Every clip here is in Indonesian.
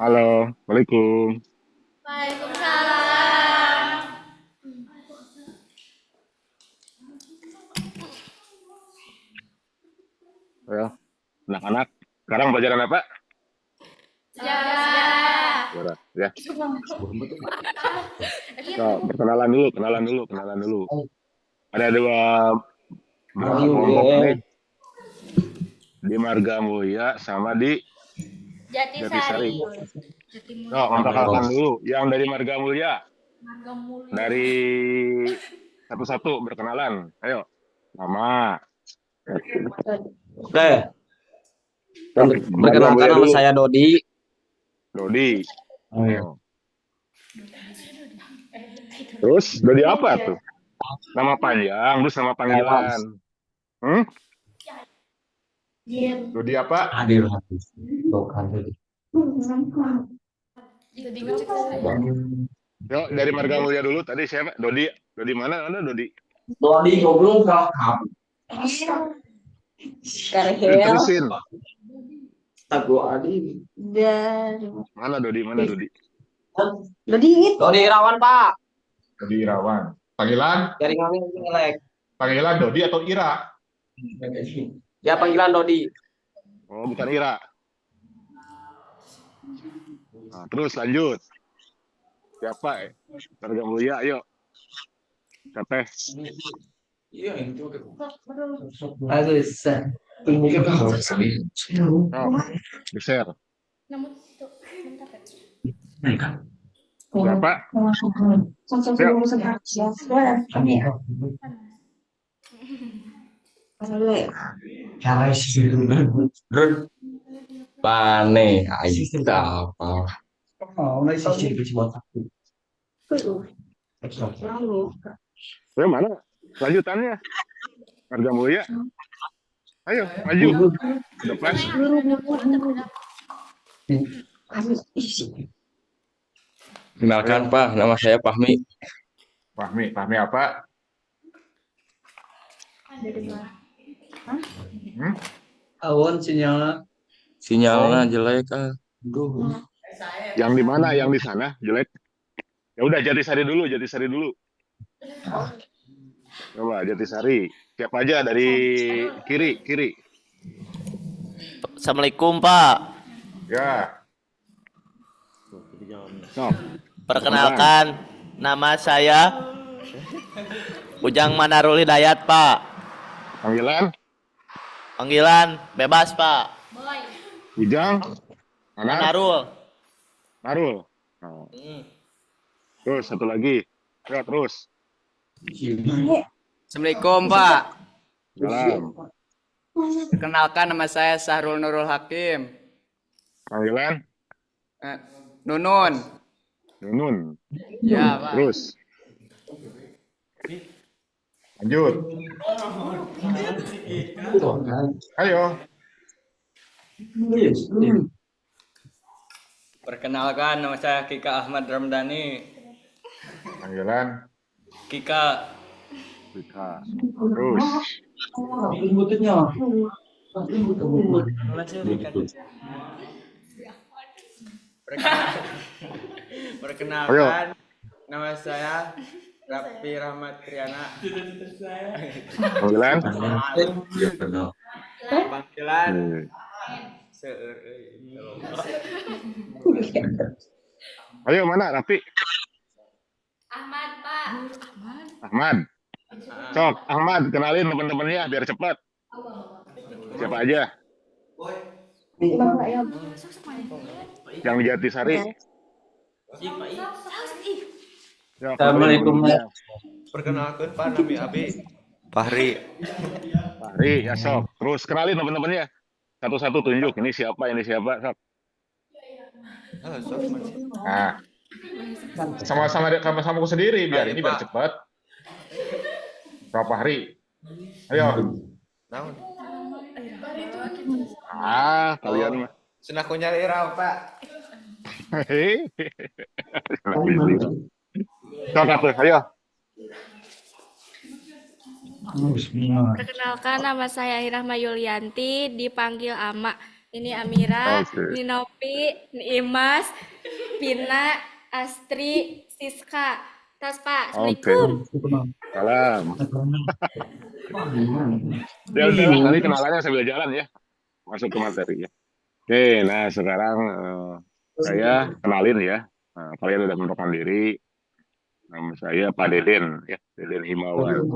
Halo, Assalamualaikum. Waalaikumsalam. Ya, anak-anak. Sekarang pelajaran apa? Sejarah. Sejarah. Ya. So, perkenalan dulu, kenalan dulu, kenalan dulu. Ada dua berapa kelompok nih? Di Marga Mulia sama di Jatisari. Jatisari. So, memperkenalkan dulu. Yang dari Marga Mulia, Marga Mulia. dari satu-satu berkenalan. Ayo. Nama. Oke, So, Marga perkenalkan Mulia nama dulu. saya Dodi. Dodi. Oh, iya. Oh. Terus, Dodi apa tuh? Nama panjang, terus nama panggilan. Hmm? Dodi apa? Hadir habis. Bukan Dodi. Jadi ngecek saya. Yuk, dari Marga Mulia dulu. Tadi siapa? Dodi. Dodi mana? Ada Dodi. Dodi goblok kakak. Karhel Terusin. Aku Adi. dan Mana Dodi? Mana Dodi? Dodi Dodi Irawan Pak. Dodi Irawan. Panggilan, Jaringannya jelek. panggilan Dodi atau Ira? Ya panggilan Dodi. Oh, bukan Ira. Nah, terus lanjut. Siapa? Marga Mulia, ayo. Siapa? Iya itu. Aduh, Tunjukkan kau sekali. Oh, geser. Namun itu bentar ya. Siapa? Cara sih. Pane, ayo kita apa? Oh, nasi sih cuma satu. Ya, mana? Lanjutannya. Marga Mulia. Ayo, maju. Ke depan. Kenalkan Pak, nama saya Fahmi. Fahmi, Fahmi apa? Hmm? Awan sinyalnya. Sinyalnya jelek ah. Yang di mana? Yang di sana? Jelek. Ya udah, Jatisari dulu, Jatisari dulu. Coba Jatisari. Siapa aja dari kiri, kiri. Assalamualaikum Pak. Ya, No. Perkenalkan, nama saya Ujang Manarul Hidayat Pak. Panggilan? Panggilan bebas Pak. Boy. Ujang? Mana? Manarul. Marul. Oh. Terus satu lagi. Ya, terus. Assalamualaikum Pak. Salam. Perkenalkan nama saya Sahrul Nurul Hakim. Panggilan? Nunun. Nunun. Ya Pak. Terus. lanjut. Ayo. Perkenalkan nama saya Kika Ahmad Ramdhani. Panggilan. Kika. Bisa. Terus. Perkenalkan nama saya Rapi Rahmat Triana. Panggilan? Panggilan Hmm. Seueur. Ayo, mana Rafi? Ahmad, Pak. Ahmad. Sok, Ahmad, kenalin teman-temannya biar cepat. Siapa aja? Yang di Jatisari. Ya, Assalamualaikum. Perkenalkan Pak, Nabi Abi Fahri. Fahri, ya sok. Terus kenalin teman-temannya. Satu-satu tunjuk. Ini siapa, ini siapa. Sok. Halo, Sof. Nah, sama-sama aku sendiri biar ini biar cepat. Pak Fahri. Ayo. Naon? Kalian mah. Senang aku nyari Ira, Pak. Hehehe. Sok atuh, ayo. Perkenalkan nama saya Irahma Yulianti, dipanggil Ama. Ini Amira, Oke. ini Nopi, ini Imas, Pina, Astri, Siska. Tas Pak, Oke. Assalamualaikum. Salam. Ya udahlah, nanti kenalannya sambil jalan ya. Masuk ke materi ya. Oke, nah sekarang saya kenalin ya. Nah, kalian udah menemukan diri. Nama saya Pak Deden ya, Deden Himawan.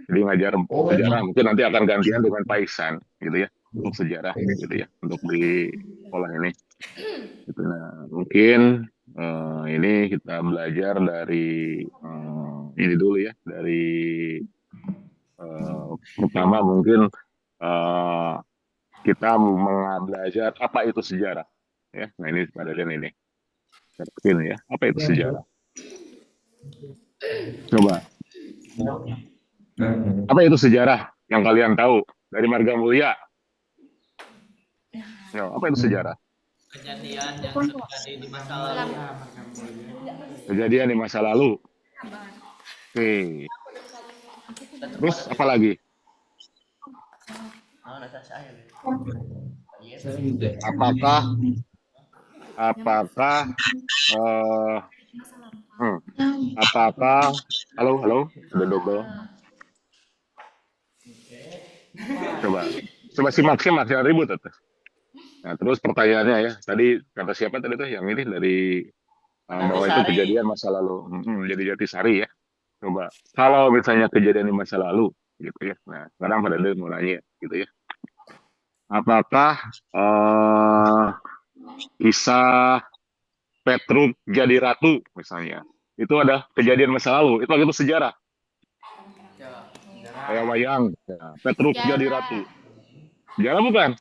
Jadi ngajar sejarah, mungkin nanti akan gantian dengan Pak Iksan gitu ya, untuk sejarah gitu ya, untuk di sekolah ini. Gitu. Nah, mungkin ini kita belajar dari ini dulu ya, dari pertama mungkin eh, kita belajar apa itu sejarah ya. Nah ini pada ini terpin ya, apa itu sejarah? Coba, apa itu sejarah yang kalian tahu dari Marga Mulia? Ya, apa itu sejarah? Kejadian yang terjadi di masa lalu. Kejadian di masa lalu. Oke. Terus apa lagi? Apakah apakah halo udah double. Coba simak jangan ribut tuh. Nah, terus pertanyaannya ya, tadi kata siapa tadi tuh yang ini dari bahwa itu kejadian masa lalu. Jadi Jatisari ya. Coba kalau misalnya kejadian di masa lalu gitu ya. Nah, sekarang pada dia mau nanya gitu ya. Apakah kisah Petruk jadi ratu misalnya itu ada kejadian masa lalu, itu sejarah kayak wayang ya. Petruk jadi ratu, sejarah bukan?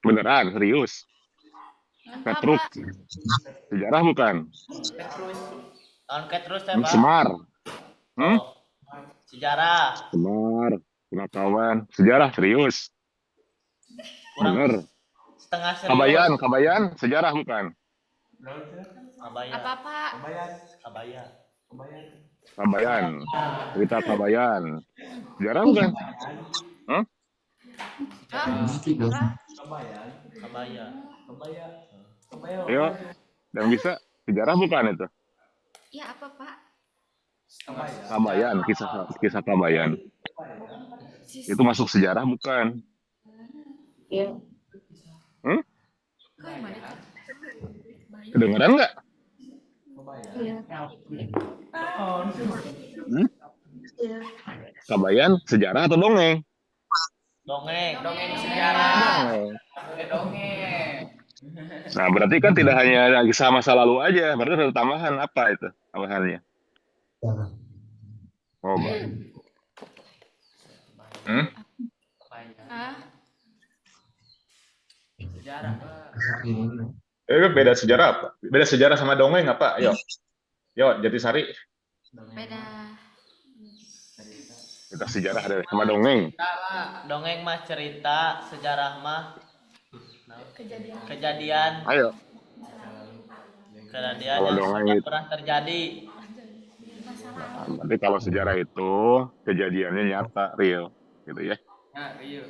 Beneran serius? Petruk sejarah bukan? Petrus Semar sejarah. Semar pengetahuan sejarah serius? Bener. Setengah serius. Kabayan sejarah bukan? Apa Pak? Kabayan cerita Kabayan sejarah bukan? Ayo, yang bisa sejarah bukan itu? Ya apa Pak? Kabayan, kisah Kabayan. Itu masuk sejarah bukan? Iya. Kedengeran nggak? Kabayan sejarah atau dongeng? Dongeng sejarah. Dongeng. Nah, berarti kan tidak hanya kisah masa lalu aja, berarti ada tambahan apa itu? Tambahannya? Oh, Sejarah. Beda sejarah apa? Beda sejarah sama dongeng apa? Yo, Jatisari. Beda. Kita sejarah ada sama dongeng. Dongeng mah cerita, sejarah mah kejadian. Ayo. Kejadian Kalau yang dongeng sudah itu pernah terjadi. berarti kalau sejarah itu kejadiannya nyata, real, gitu ya.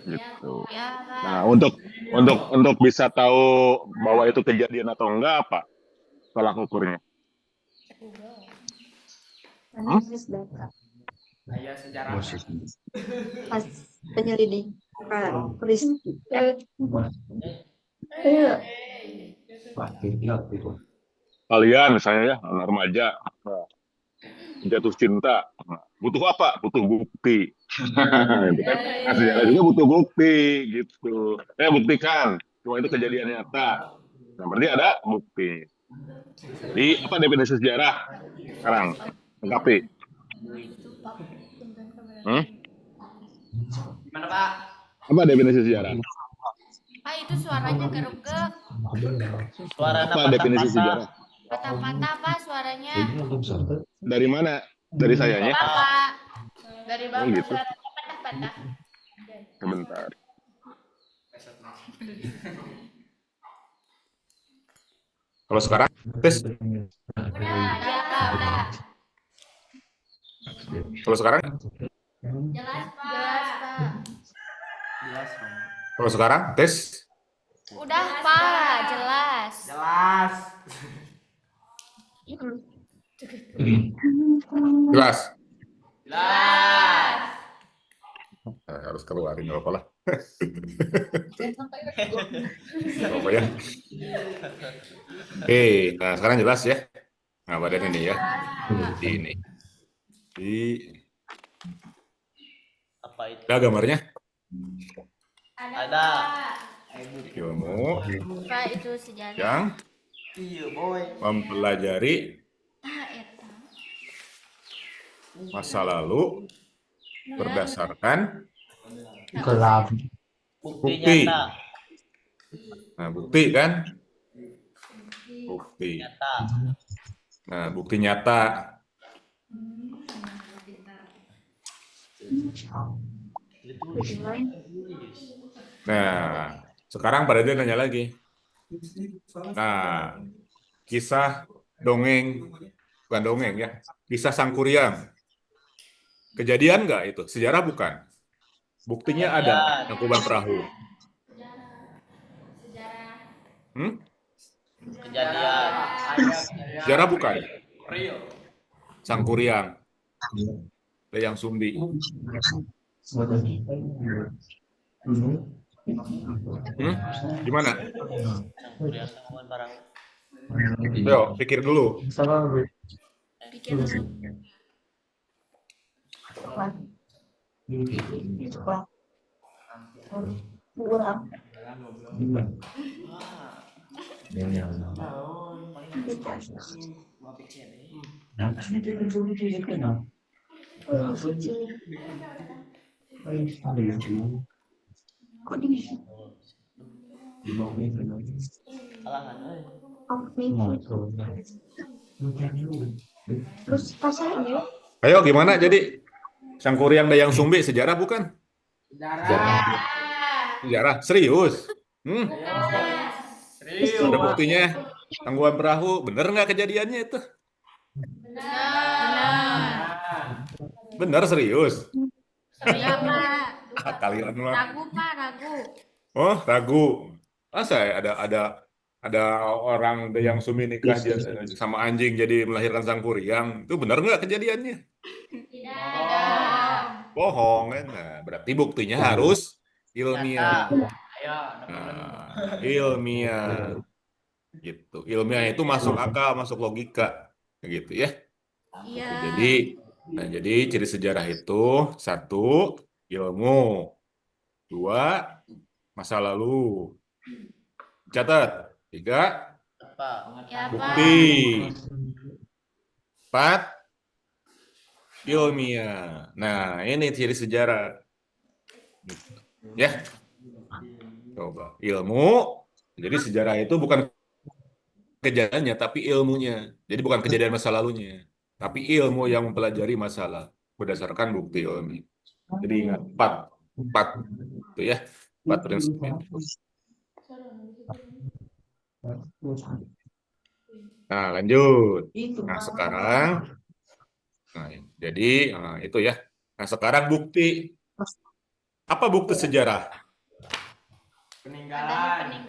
Gitu. Nah, untuk bisa tahu bahwa itu kejadian atau enggak apa tolak ukurnya? Analisis data. Ayah sejarah. Pas penyelidikan peristiwa. Kalian misalnya ya anak remaja jatuh cinta, butuh apa? Butuh bukti. Gitu kan? Nah, sejarah juga butuh bukti gitu. Buktikan bahwa itu kejadian nyata. Nah, berarti ada bukti. Jadi apa definisi sejarah sekarang? Lengkapi. Gimana Pak? Apa definisi sejarah? Pak itu suaranya gerugek. Suaranya Apa definisi sejarah? Patah-patah Pak suaranya. Dari mana? Dari sayanya? Bapak. Dari Bapak gitu. suaranya patah-patah. Sebentar. Kalau sekarang, tes. Udah, ya Pak, udah. Kalau sekarang, Ya Jelas, Pak. Jelas, Pak. Kalau sekarang tes. Udah, Pak. Jelas. Jelas. Jelas. Jelas. Harus keluarin nggak apa lah. Nggak apa ya. Oke, nah sekarang jelas ya. Nah, badan ini ya. Di ini. Apa itu? Ada gambarnya? Ada. Ilmu Pak, itu sejarah. yang Iya, boy. mempelajari Eta. masa lalu berdasarkan Gelap. Bukti Bukti. nyata. nah bukti kan? Bukti. Nyata. Nah, bukti nyata. Nah, sekarang pada dia nanya lagi. Nah, kisah dongeng, bukan dongeng ya, kisah Sangkuriang. Kejadian nggak itu? Sejarah bukan? Buktinya ada, Tangkuban Perahu. Hmm? Kejadian. Sejarah bukan? Sangkuriang. Dayang Sumbi. Gimana? Sangkuriang Tangkuban Perahu. Ayo, pikir dulu. Pikir dulu. Kok di Alangan, euy. Terus pasalnya Ayo, gimana jadi? Sangkuriang Dayang Sumbi sejarah bukan? Sejarah, serius. Ada buktinya. Tangkuban Perahu, bener nggak kejadiannya itu? Bener, serius. Iya, Pak. Kalian mah. Ragu, Pak, ragu. Oh, ragu. Masa ada orang Dayang Sumbi nikah sama anjing jadi melahirkan Sangkuriang? Itu bener nggak kejadiannya? Bohong kan? Nah, berarti buktinya harus ilmiah. Nah, ilmiah. Gitu. Ilmiah itu masuk akal, masuk logika, gitu ya. Iya. Jadi ciri sejarah itu 1, ilmu, 2, masa lalu. Catat. 3, Apa? Ya, Pak. bukti. 4, ilmiah. Nah, ini ciri sejarah. Ya. Coba. Ilmu. Jadi sejarah itu bukan kejadiannya, tapi ilmunya. Jadi bukan kejadian masa lalunya, tapi ilmu yang mempelajari masalah berdasarkan bukti ilmiah. Jadi ingat 4 itu ya, 4 prinsip itu. Nah, lanjut. Nah, sekarang, itu ya. Nah, sekarang bukti. Apa bukti sejarah? Adanya peninggalan.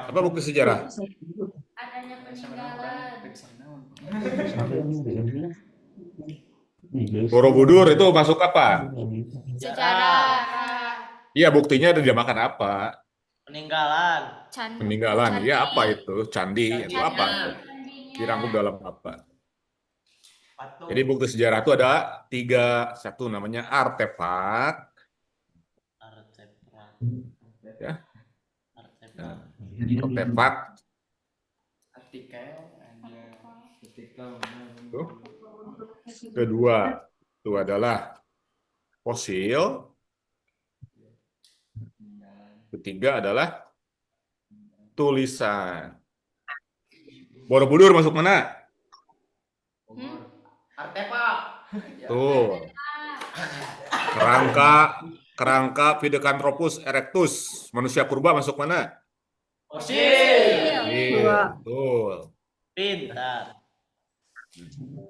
Apa bukti sejarah? Adanya peninggalan. Borobudur itu masuk apa? Sejarah. Iya, buktinya dinamakan apa? Peninggalan. Peninggalan. Candi. Iya, apa itu? Candi. Itu apa? Candinya. Dirangkum dalam apa? Jadi bukti sejarah itu ada 3. 1 namanya artefak. Ya. Artefak. Tuh. Kedua itu adalah fosil. Ketiga adalah tulisan. Borobudur masuk mana? Artefak. Tuh. Kerangka Pithecanthropus erectus, manusia purba masuk mana? Fosil. Iya, betul. Pintar.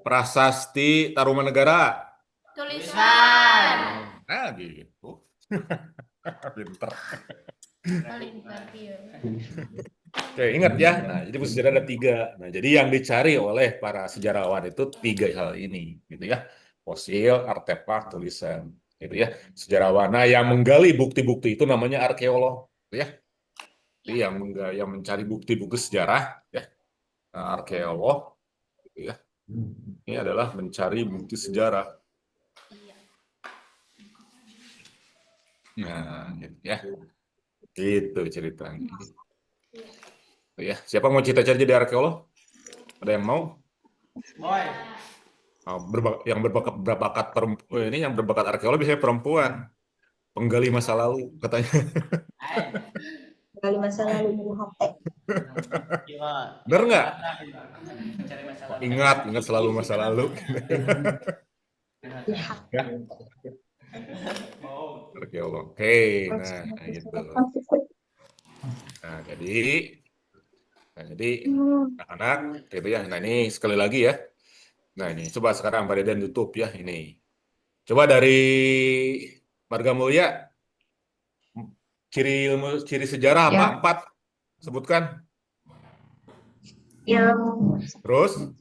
Prasasti Tarumanegara. Tulisan. Nah, gitu. Pinter. Paling berarti ya. Oke, ingat ya. Nah, jadi buku sejarah ada 3. Nah, jadi yang dicari oleh para sejarawan itu 3 hal ini, gitu ya. Fosil, artefak, tulisan, gitu ya. Sejarawan. Nah, yang menggali bukti-bukti itu namanya arkeolog, gitu ya. Jadi yang mencari bukti-bukti sejarah, ya, arkeolog, gitu ya. Ini adalah mencari bukti sejarah. Iya. Nah, gitu ya. Itu ceritanya. Ya, siapa mau cita-cita jadi arkeolog? Ada yang mau? Boy. Yang berbakat perempuan ini, yang berbakat arkeolog biasanya perempuan, penggali masa lalu katanya. Kali masa lalu dulu HP. Gimana? Bener nggak? Cari masalah. Ingat selalu masa lalu. Ya, arkeolog. Oke, nah gitu. Nah, jadi anak-anak gitu ya. Nah, ini sekali lagi ya. Nah, ini coba sekarang Pak Deden tutup ya ini. Coba dari Marga Mulia, ciri sejarah apa? Ya. 4 sebutkan. Ilmu. Terus?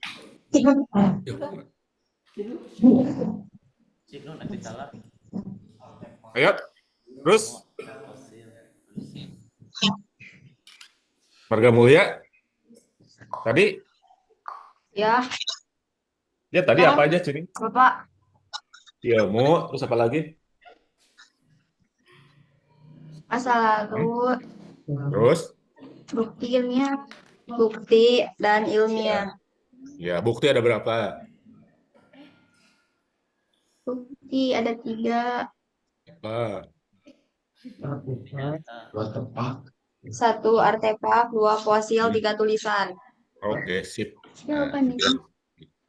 Signo nanti salah. Ayo. Terus? Marga Mulia. Tadi? Ya, Ya tadi apa aja ciri? Bapak. Ilmu, terus apa lagi? Masa lalu, Terus? bukti ilmiah, bukti dan ilmiah. Ya, bukti ada berapa? Bukti ada 3, Apa? 1 artefak, 2 fosil, 3 tulisan. Oke, sip. Siapa nih?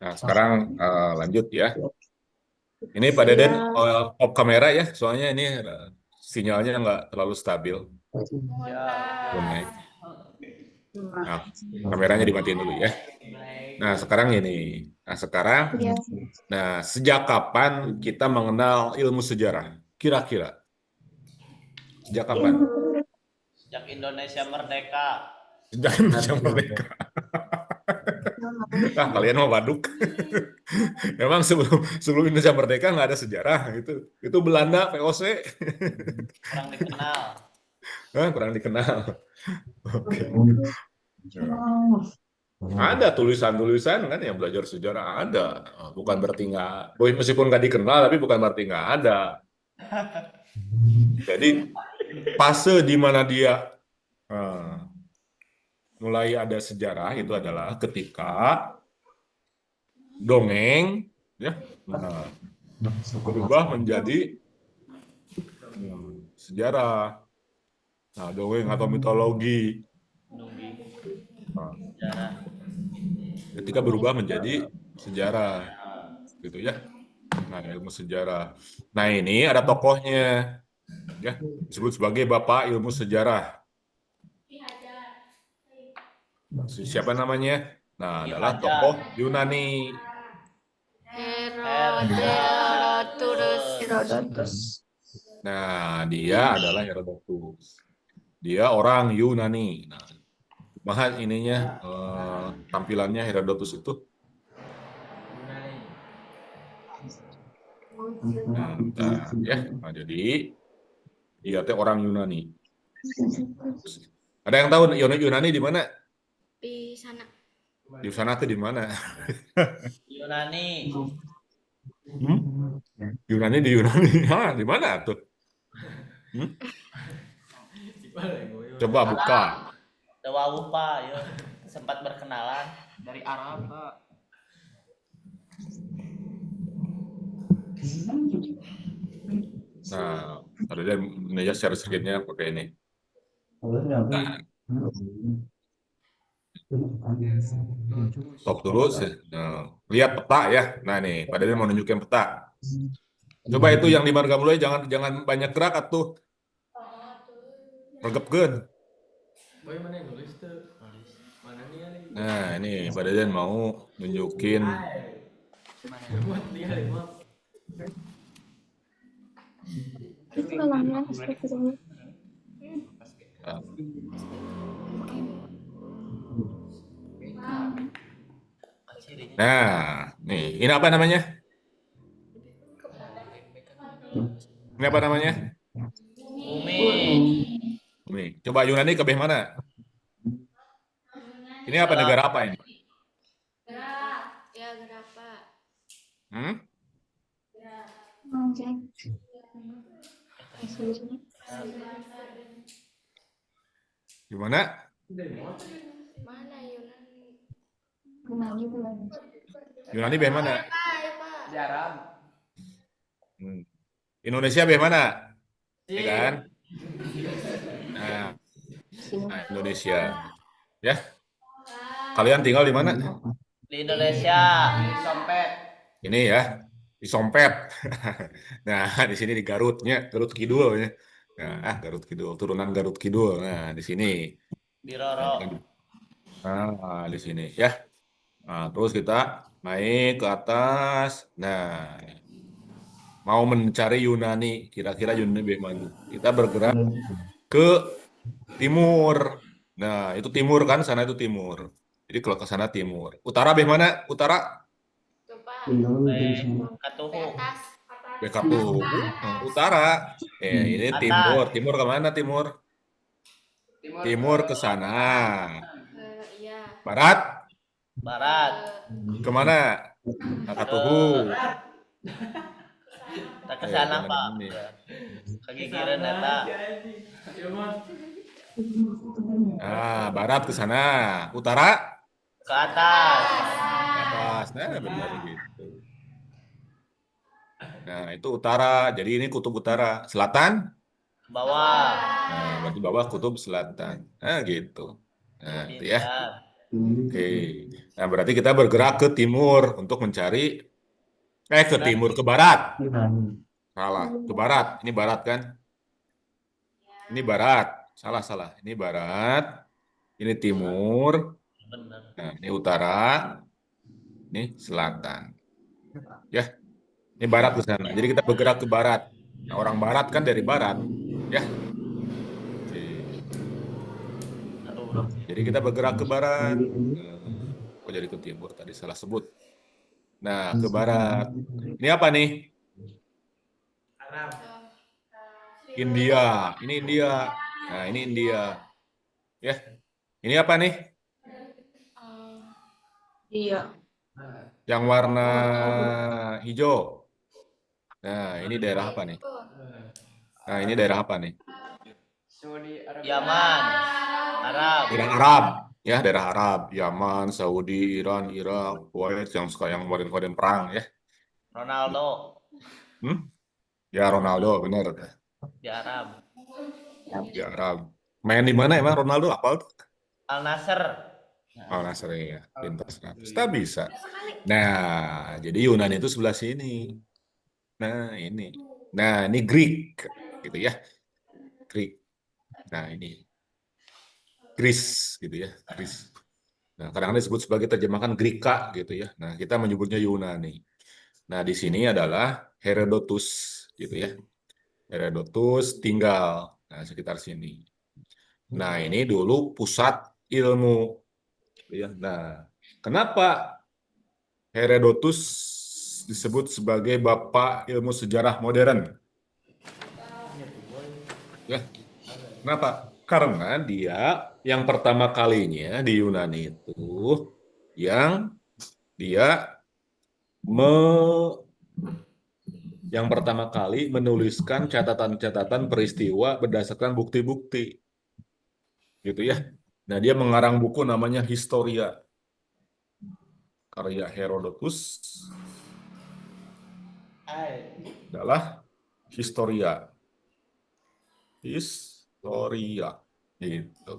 Nah, sekarang lanjut ya. Ini Pak Deden off kamera ya, soalnya ini sinyalnya nggak terlalu stabil. Belum naik. Nah, kameranya dimatiin dulu ya. Nah, sekarang ini. Ya. Nah, sejak kapan kita mengenal ilmu sejarah? Kira-kira. Sejak kapan? Sejak Indonesia merdeka. Sejak Indonesia merdeka. Nah, kalian mau baduk. Memang sebelum Indonesia merdeka nggak ada sejarah itu. Itu Belanda, VOC. Kurang dikenal. Kurang dikenal. Oke. Ada tulisan-tulisan kan yang belajar sejarah ada. Bukan berarti nggak, meskipun nggak dikenal tapi bukan berarti nggak ada. Jadi fase di mana dia mulai ada sejarah itu adalah ketika dongeng ya berubah menjadi sejarah. Nah, dongeng atau mitologi Sejarah. ketika berubah menjadi sejarah gitu ya. Nah, ilmu sejarah. Nah, ini ada tokohnya ya, disebut sebagai Bapak Ilmu Sejarah. Siapa namanya? Nah, adalah tokoh Yunani. Herodotus. Nah, dia adalah Herodotus. Dia orang Yunani. Nah, bahkan ininya tampilannya Herodotus itu. Nah, bentar, ya. Nah, jadi dia teh orang Yunani. Ada yang tahu Yunani di mana? Di sana. Di sana tuh di mana? Yunani. Yunani di Yunani. Hah, di mana tuh? Coba buka. Dewawuh Pak, ya. Sempat berkenalan dari Arab Pak. Nah, ada dan meja share screen-nya pakai ini. Nah, stop dulu. Nah, lihat peta ya. Nah nih, Pak Deden mau nunjukin peta. Coba itu yang di Marga Mulia jangan banyak gerak atuh. Regepkeun. Boy mana yang nulis tuh? Mana nih? Nah, ini Pak Deden mau nunjukin Itu namanya astagfirullah. uh, nah, nih, ini apa namanya? Ini apa namanya? Bumi. Nih, coba Yunani ke mana? Ini apa negara apa ini? Ya berapa? Hmm? Anjay. Aslinya. Gimana? Mana Yunani? Yunani bulan. Yunani mana? Hai Pak. Di Arab. Hmm. Indonesia mana? Ya kan? Nah, Indonesia. Ya, kalian tinggal di mana? Di Indonesia. Sompet. Ini ya, di Sompet. Nah, di sini di Garutnya, Garut Kidul ya. Nah, Garut Kidul, turunan Garut Kidul. Nah, di sini. Di Nah, Roro. di sini ya. Nah, terus kita naik ke atas. Nah, mau mencari Yunani. Kira-kira Yunani bagaimana? Kita bergerak ke timur. Nah, itu timur kan, sana itu timur. Jadi kalau ke sana timur. Utara bagaimana? Utara? Coba Katuhu. ke atas. Backup tuh. Utara. Ini timur. Atas. Timur kemana timur? Timur ke sana. Iya. Barat Barat. kemana? Nakatuhu. Tak ke sana, jangan Pak. ini. Kegigiran eta. Nah, barat ke sana. Utara Ke atas. ke atas. Nah, benar gitu. Nah, itu utara. Jadi ini kutub utara. Selatan? Ke bawah. Nah, berarti bawah kutub selatan. Nah, gitu. Nah, itu ya. Pintar. Oke. Nah, berarti kita bergerak ke timur untuk mencari ke timur, ke barat. Salah, ke barat. Ini barat kan? Ini barat. Salah, salah. Ini barat. Ini timur. Bener. Nah, ini utara. Ini selatan. Ya, ini barat ke sana. Jadi kita bergerak ke barat. Nah, orang barat kan dari barat. Ya. Oke. Aduh. Jadi kita bergerak ke barat. Kok jadi ke timur tadi salah sebut. Nah, ke barat. Ini apa nih? India. Ini India. Nah, ini India. Ya. Ini apa nih? Iya. Yang warna hijau. Nah, ini daerah apa nih? Nah, ini daerah apa nih? Saudi Arabia. Yaman. Arab. Daerah Arab. Ya, daerah Arab. Yaman, Saudi, Iran, Irak, Kuwait, yang suka yang kemarin-kemarin perang ya. Ronaldo. Ya, Ronaldo, benar. Di Arab. Di Arab. Main di mana emang Ronaldo? Apa? Al Nasser. Al Nassr ya, lintas 100. Tak bisa. Nah, jadi Yunani itu sebelah sini. Nah, ini. Nah, ini Greek. Gitu ya. Greek. Nah, ini. Greece. Gitu ya. Greece. Nah, kadang-kadang disebut sebagai terjemahan Greka. Gitu ya. Nah, kita menyebutnya Yunani. Nah, di sini adalah Herodotus. Gitu ya. Herodotus tinggal. Nah, sekitar sini. Nah, ini dulu pusat ilmu. Ya, nah, kenapa Herodotus disebut sebagai bapak ilmu sejarah modern? Ya, kenapa? Karena dia yang pertama kalinya di Yunani itu yang dia yang pertama kali menuliskan catatan-catatan peristiwa berdasarkan bukti-bukti, gitu ya. Nah, dia mengarang buku namanya Historia. Karya Herodotus adalah Historia. Historia. Gitu.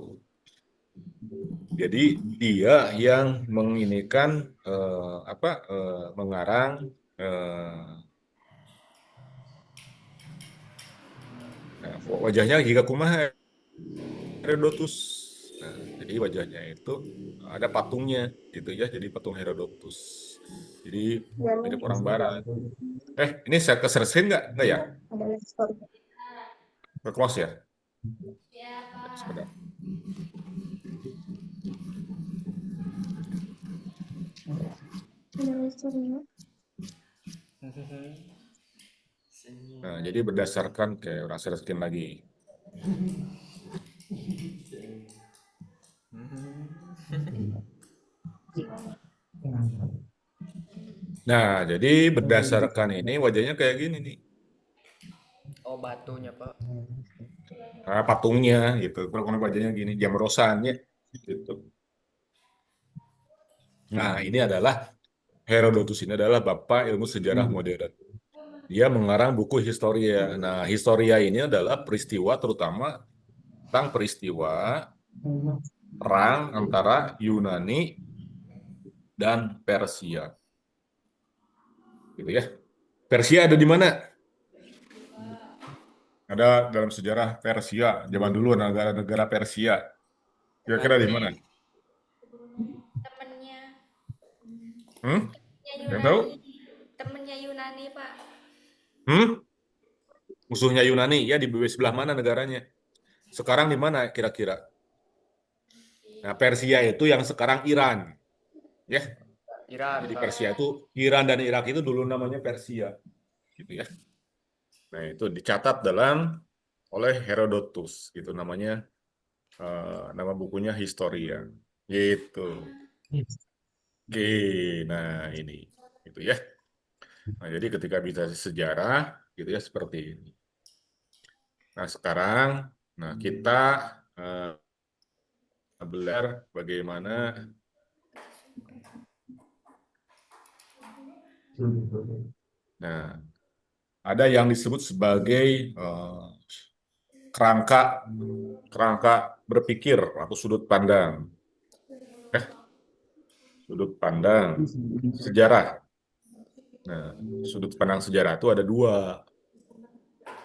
Jadi dia yang menginikan mengarang wajahnya jika kumaha Herodotus. Nah, jadi Jadi wajahnya itu ada patungnya gitu ya. Jadi patung Herodotus. Jadi mirip orang barat. Ini saya ke-share nggak? Nggak ya? Ada live story. Ke-close ya? Ya, Pak. Sebentar. Ada live story-nya. Nah, jadi berdasarkan kayak orang share screen lagi. Nah, jadi berdasarkan ini wajahnya kayak gini nih. Oh, batunya, Pak. Nah, patungnya gitu. Kalau wajahnya gini, jam rosannya gitu. Nah, ini adalah Herodotus ini adalah bapak ilmu sejarah modern. Dia mengarang buku Historia. Nah, Historia ini adalah peristiwa terutama tentang peristiwa perang antara Yunani dan Persia. Gitu ya. Persia ada di mana? Ada dalam sejarah Persia. Zaman dulu negara-negara Persia. Kira-kira di mana? Temennya Hmm? Yunani. Yang tahu? Temennya Yunani, Pak. Musuhnya Yunani ya di sebelah mana negaranya? Sekarang di mana kira-kira? Nah, Persia itu yang sekarang Iran. Ya. Iran, Jadi Pak. Persia itu Iran dan Irak itu dulu namanya Persia. Gitu ya. Nah, itu dicatat oleh Herodotus gitu namanya, nama bukunya Historia. Gitu. Oke, nah ini gitu ya. Nah, jadi ketika bisa sejarah gitu ya seperti ini. Nah, sekarang kita belajar bagaimana ada yang disebut sebagai kerangka berpikir atau sudut pandang. Sudut pandang sejarah. Nah, sudut pandang sejarah itu ada dua.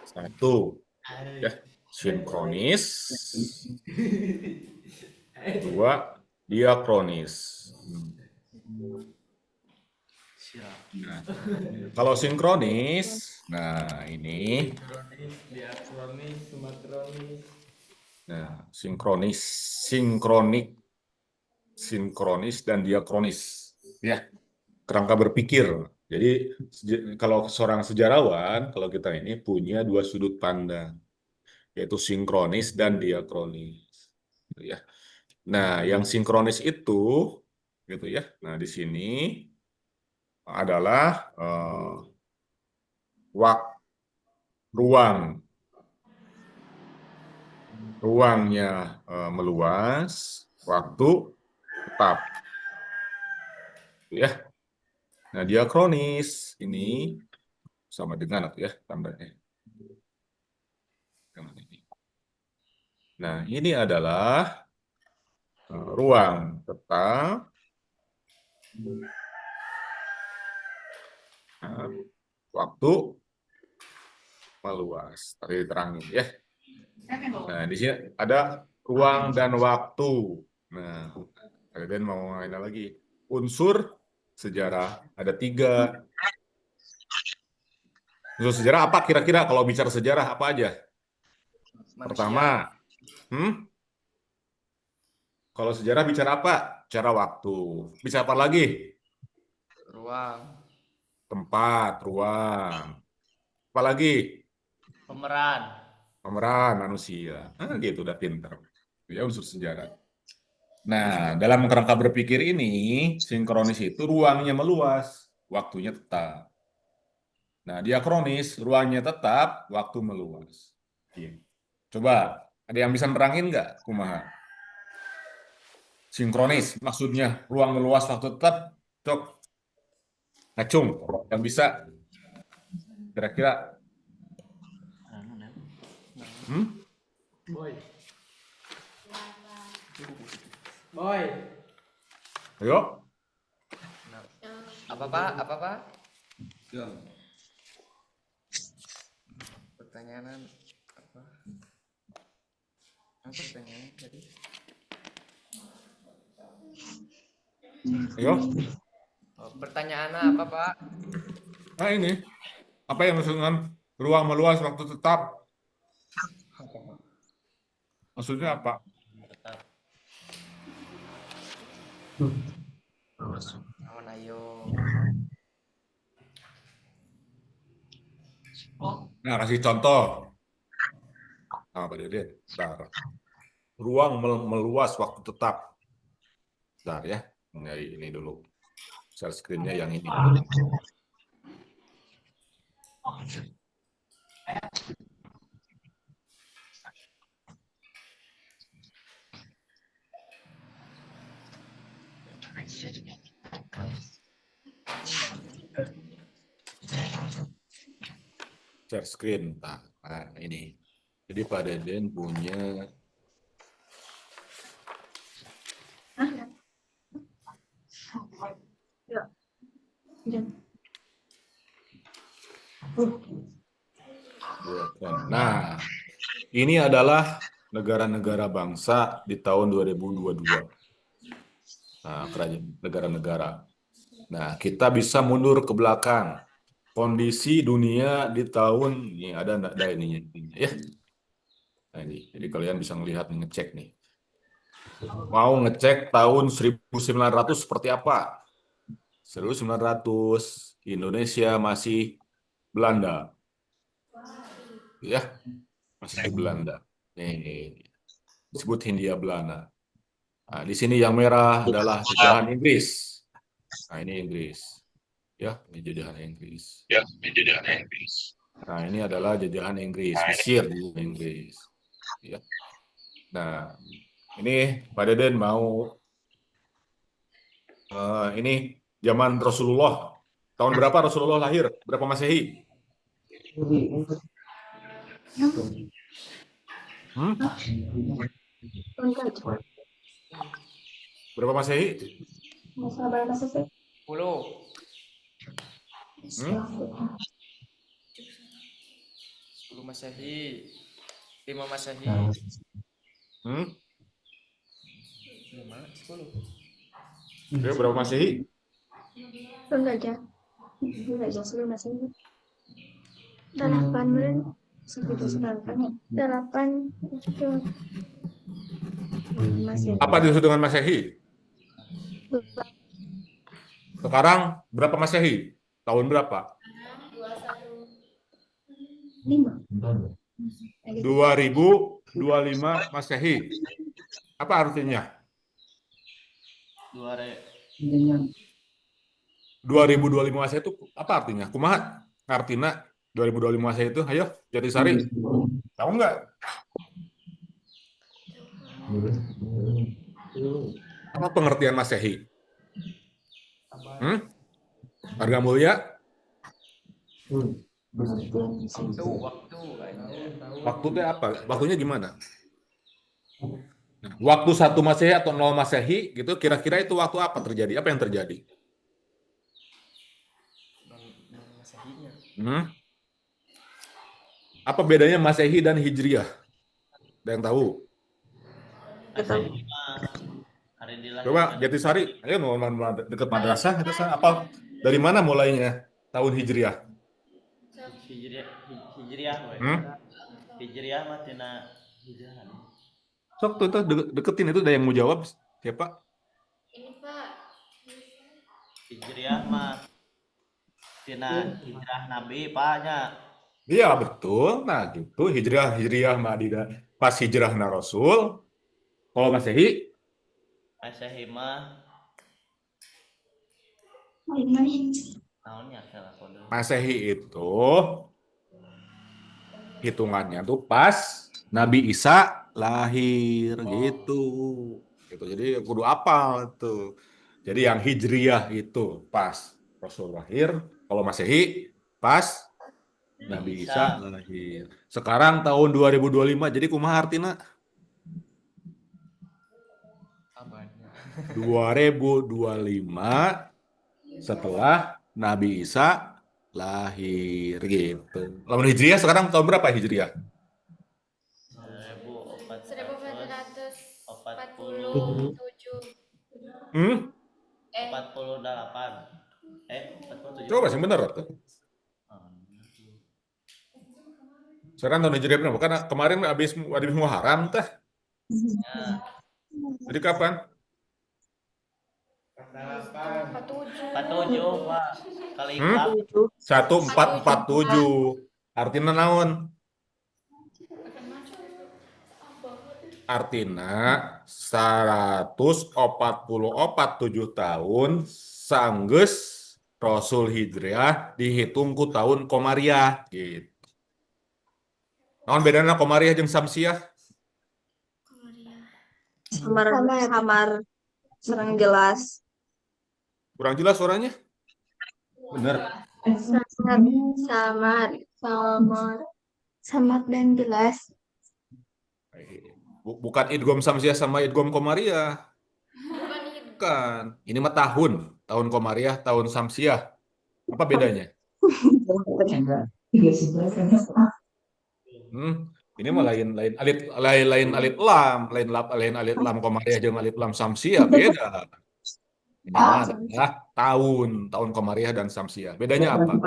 Satu, ya, sinkronis. Dua, diakronis. Nah, kalau sinkronis, nah ini. Nah, sinkronis dan diakronis. Ya, kerangka berpikir. Jadi kalau seorang sejarawan, kalau kita ini punya dua sudut pandang, yaitu sinkronis dan diakronis. Gitu ya. Nah, yang sinkronis itu, gitu ya. Nah, di sini adalah ruang. Ruangnya meluas, waktu tetap. Ya. Nah, diakronis ini sama dengan ya tandanya. Nah, ini adalah ruang tetap, waktu meluas. Tadi diterangin ya. Nah, di sini ada ruang dan waktu. Nah, kalian mau main lagi. Unsur sejarah ada 3. Unsur sejarah apa kira-kira? Kalau bicara sejarah apa aja? Manusia. Pertama, kalau sejarah bicara apa? Bicara waktu. Bicara apa lagi? Ruang. Tempat, ruang. Apa lagi? Pemeran. Pemeran manusia. Gitu udah pinter. Ya unsur sejarah. Nah, dalam kerangka berpikir ini, sinkronis itu ruangnya meluas, waktunya tetap. Nah, diakronis, ruangnya tetap, waktu meluas. Coba, ada yang bisa nerangin nggak, kumaha? Sinkronis, maksudnya ruang meluas, waktu tetap. Cok, Acung, yang bisa kira-kira? Boy. Ayo. Apa, Pak? Apa, Pak? Pertanyaan apa? Apa pertanyaan tadi? Ayo. Pertanyaannya apa, Pak? Nah ini, apa yang maksud dengan ruang meluas waktu tetap? Maksudnya apa? Tetap. Naon ayo. Nah, kasih contoh. Nah, Pak Deden, bentar. Ruang meluas waktu tetap. Bentar ya, ini dulu. Share screen-nya yang ini. Share screen. Nah, ini. Jadi Pak Deden punya Nah, ini adalah negara-negara bangsa di tahun 2022. Nah, negara-negara. Nah, kita bisa mundur ke belakang. Kondisi dunia di tahun ini ada ininya ya. Nah, ini. Jadi kalian bisa melihat ngecek nih. Mau ngecek tahun 1900 seperti apa? 1900 Indonesia masih Belanda. Ya, masih Belanda. Nih, disebut Hindia Belanda. Nah, di sini yang merah adalah jajahan Inggris. Nah, ini Inggris. Ya, ini jajahan Inggris. Ya, ini jajahan Inggris. Nah, ini adalah jajahan Inggris, Mesir di Inggris. Ya. Nah, ini Pak Deden mau ini zaman Rasulullah. Tahun berapa Rasulullah lahir? Berapa Masehi? Berapa Masehi? 10. 10 Masehi. 5 Masehi. 5, 10. Oke, berapa Masehi? Enggak aja sebelum masih 8 segitu 8 itu masih Apa dimaksud dengan Masehi? Sekarang berapa Masehi? Tahun berapa? 5 2025 Masehi. Apa artinya? 2025 Masehi itu apa artinya? Kumaha artinya 2025 Masehi itu? Ayo, Jatisari. Tahu nggak? Apa pengertian Masehi? Harga mulia? Waktu itu apa? Waktunya gimana? Waktu 1 Masehi atau 0 Masehi gitu, kira-kira itu waktu apa terjadi? Apa yang terjadi? Apa bedanya Masehi dan Hijriah? Ada yang tahu? Coba Jatisari, ayo dekat madrasah, apa? Dari mana mulainya tahun Hijriah? Hijriah mah tina hijrah. Sok tuh deketin itu, ada yang mau jawab siapa? Ini Pak. Hijriah mah tina hijrah Nabi Paknya. Iya betul. Nah gitu hijriah Madinah pas hijrah Rasul. Kalau Masehi mah tahunnya Masehi itu hitungannya tuh pas Nabi Isa lahir gitu. Jadi kudu apal tuh. Jadi yang hijriah itu pas Rasul lahir. Kalau Masehi pas Nabi Isa lahir. Sekarang tahun 2025. Jadi kumaha artina? 2025 setelah Nabi Isa lahir gitu. Lamun Hijriah sekarang tahun berapa Hijriah? 1447. 48. 47. Coba sih bener tuh. Sekarang tahun Hijriah berapa? Karena kemarin habis Muharram tah. Ya. Jadi kapan? 47, Pak. Kali Hmm? 1447. Artinya naon? Artinya 147 tahun sanggeus Rasul Hijriah dihitung ku tahun Komariah gitu. Naon bedana Komariah jeung Samsiah? Samar serang jelas. Kurang jelas suaranya? Bener. Samar dan jelas. Bukan idgham Samsiah sama idgham Komariah. Bukan. Ini mah tahun Komariah, tahun Samsiah. Apa bedanya? Ini mah lain alif lam, lain alif lam Komariah jeung alif lam Samsiah beda. Ini mah adalah tahun Komariah dan Samsiah. Bedanya apa?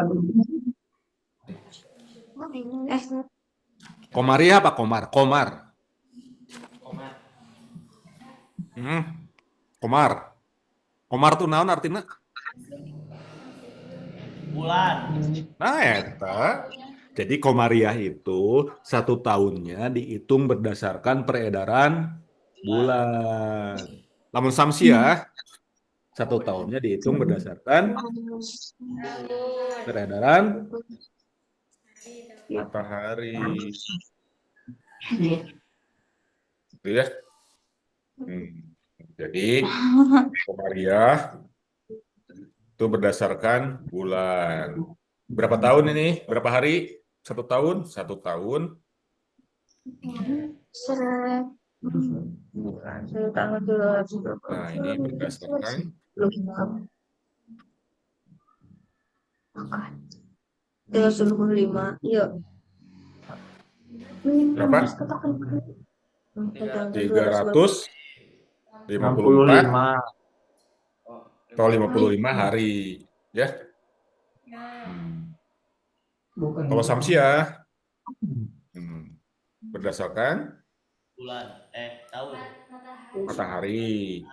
Komariah apa Komar? Komar. Komar. Komar tuh naon artinya? Bulan. Nah, eta. Jadi Komariah itu 1 tahunnya dihitung berdasarkan peredaran bulan. Lamun Samsiah 1 tahunnya dihitung berdasarkan peredaran matahari. Gitu ya. Jadi Komariah itu berdasarkan bulan. Berapa tahun ini? Berapa hari? 1 tahun? 1 tahun. Nah, ini berdasarkan 35. Iya. berapa? 354 atau 55 hari, ya. Kalau Samsiah berdasarkan Bulan. Tahun. matahari.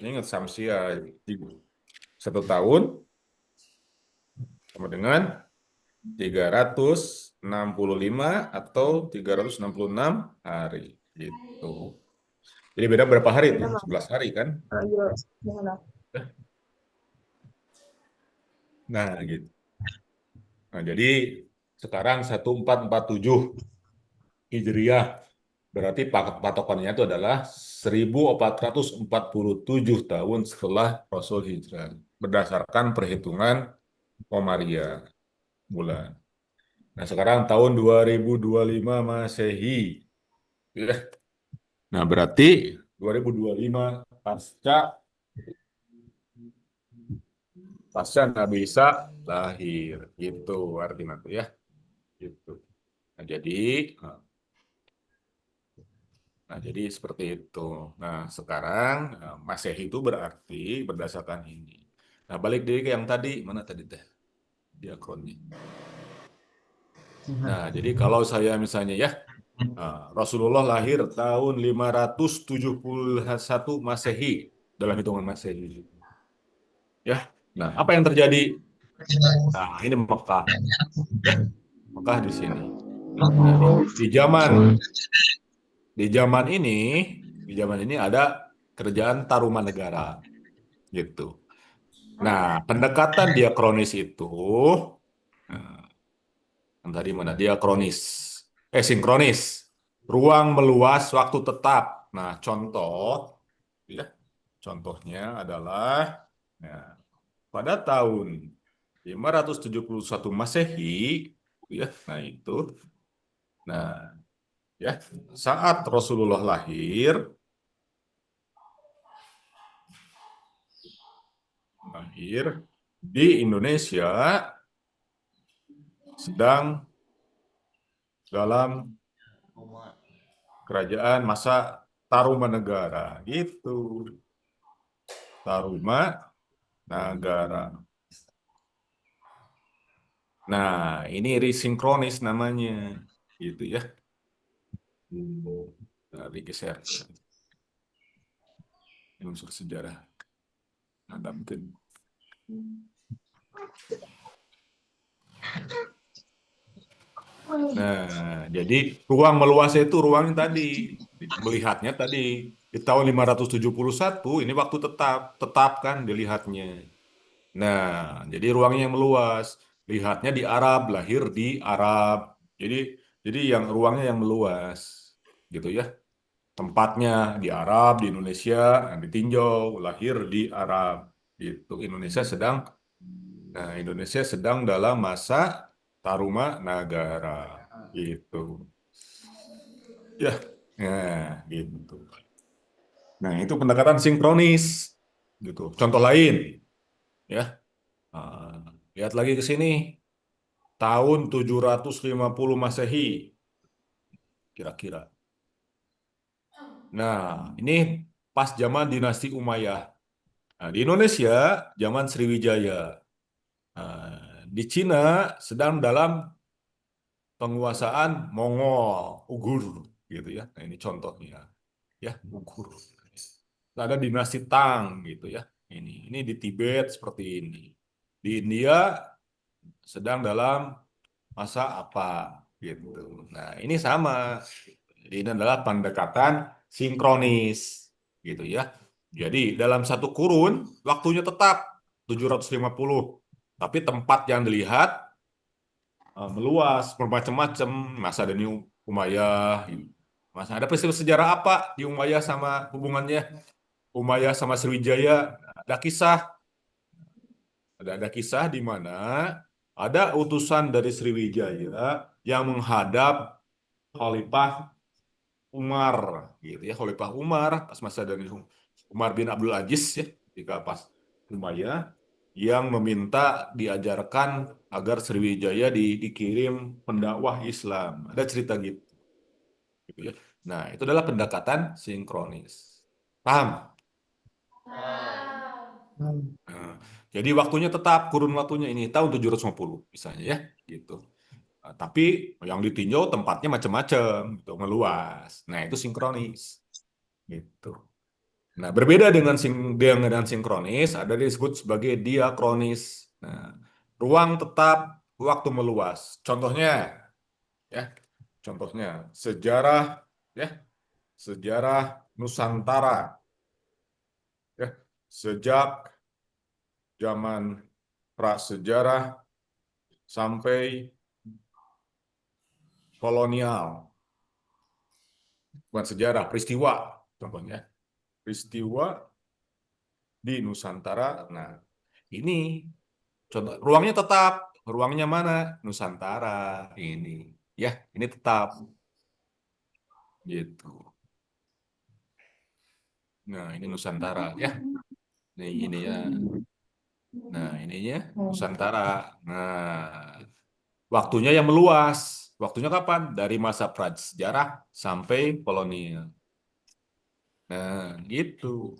Ingat Samsiah 1 tahun sama dengan 365 atau 366 hari gitu. Jadi beda berapa hari tuh? 11 hari kan? Nah, gitu. Nah, jadi sekarang 1447 Hijriah. Berarti patokannya itu adalah 1447 tahun setelah Rasul Hijrah. Berdasarkan perhitungan Komariah bulan. Nah, sekarang tahun 2025 Masehi. Ya. Nah, berarti 2025 pasca Nabi Isa lahir. Gitu artinya tuh ya. Gitu. Nah, jadi seperti itu. Nah, sekarang Masehi itu berarti berdasarkan ini. Nah, balik diri ke yang tadi, mana tadi teh? Diakronnya. Nah, jadi kalau saya misalnya ya, Rasulullah lahir tahun 571 Masehi dalam hitungan Masehi. Ya. Nah, apa yang terjadi? Nah, ini Mekah. Ya, Mekah di sini. Nah, di zaman ini ada kerajaan Tarumanegara gitu. Nah, pendekatan diakronis itu tadi mana diakronis sinkronis, ruang meluas, waktu tetap. Nah, contohnya adalah pada tahun 571 Masehi ya, nah itu ya, saat Rasulullah lahir di Indonesia sedang dalam kerajaan masa Tarumanegara gitu. negara. Nah, ini resinkronis namanya, gitu ya. Nah, digeser. Ini unsur sejarah. Ada mungkin. Nah, jadi ruang meluasnya itu ruang yang tadi. Melihatnya tadi di tahun 571 ini waktu tetap kan dilihatnya. Nah, jadi ruangnya yang meluas. Lihatnya di Arab, lahir di Arab. Jadi yang ruangnya yang meluas. Gitu ya. Tempatnya di Arab, di Indonesia, ditinjau, lahir di Arab. Gitu. Indonesia sedang dalam masa Tarumanagara. Gitu. Ya. Nah, gitu. Nah, itu pendekatan sinkronis. Gitu. Contoh lain, ya. Lihat lagi ke sini. Tahun 750 Masehi, kira-kira. Nah, ini pas zaman dinasti Umayyah. Nah, di Indonesia, zaman Sriwijaya. Di Cina sedang dalam penguasaan Mongol, Uighur, gitu ya. Nah, ini contohnya, ya, Uighur. Ada dinasti Tang, gitu ya. Ini di Tibet seperti ini. Di India sedang dalam masa apa, gitu. Nah, ini sama. Jadi ini adalah pendekatan sinkronis, gitu ya. Jadi dalam satu kurun waktunya tetap 750, tapi tempat yang dilihat meluas, bermacam-macam. Masa ada New Umayyah, masa ada peristiwa sejarah apa di Umayyah sama hubungannya Umayyah sama Sriwijaya? Ada kisah, ada kisah di mana ada utusan dari Sriwijaya yang menghadap Khalifah Umar, gitu ya. Khalifah Umar pas masa dari Umar bin Abdul Aziz ya, ketika pas Umayyah yang meminta diajarkan agar Sriwijaya dikirim pendakwah Islam. Ada cerita gitu, gitu ya. Nah, itu adalah pendekatan sinkronis. Paham? Nah, jadi waktunya tetap, kurun waktunya ini tahun 750 misalnya ya, gitu. Tapi yang ditinjau tempatnya macam-macam, gitu, meluas. Nah, itu sinkronis, gitu. Nah, berbeda dengan sinkronis, ada disebut sebagai diakronis. Nah, ruang tetap, waktu meluas. Contohnya, ya, sejarah, ya, sejarah Nusantara, ya, sejak zaman prasejarah sampai kolonial. Bukan sejarah, peristiwa, contohnya. Peristiwa di Nusantara. Nah, ini contoh ruangnya tetap. Ruangnya mana? Nusantara ini. Ya, ini tetap. Gitu. Nah, ini Nusantara ya. Ini ya. Nah, ininya Nusantara. Nah, waktunya yang meluas. Waktunya kapan? Dari masa prasejarah sampai kolonial. Nah, gitu.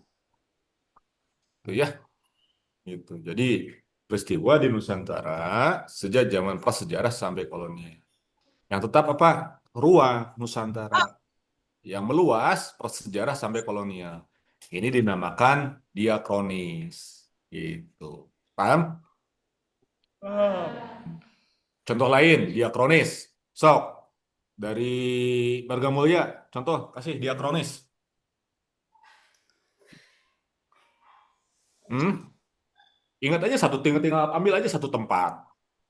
Tuh ya. Gitu. Jadi peristiwa di Nusantara sejak zaman prasejarah sampai kolonial. Yang tetap apa? Ruang Nusantara. Yang meluas prasejarah sampai kolonial. Ini dinamakan diakronis. Gitu. Paham? Contoh lain, diakronis. Sok, dari Margamulya, contoh, kasih diakronis. Ingat aja tinggal ambil aja satu tempat.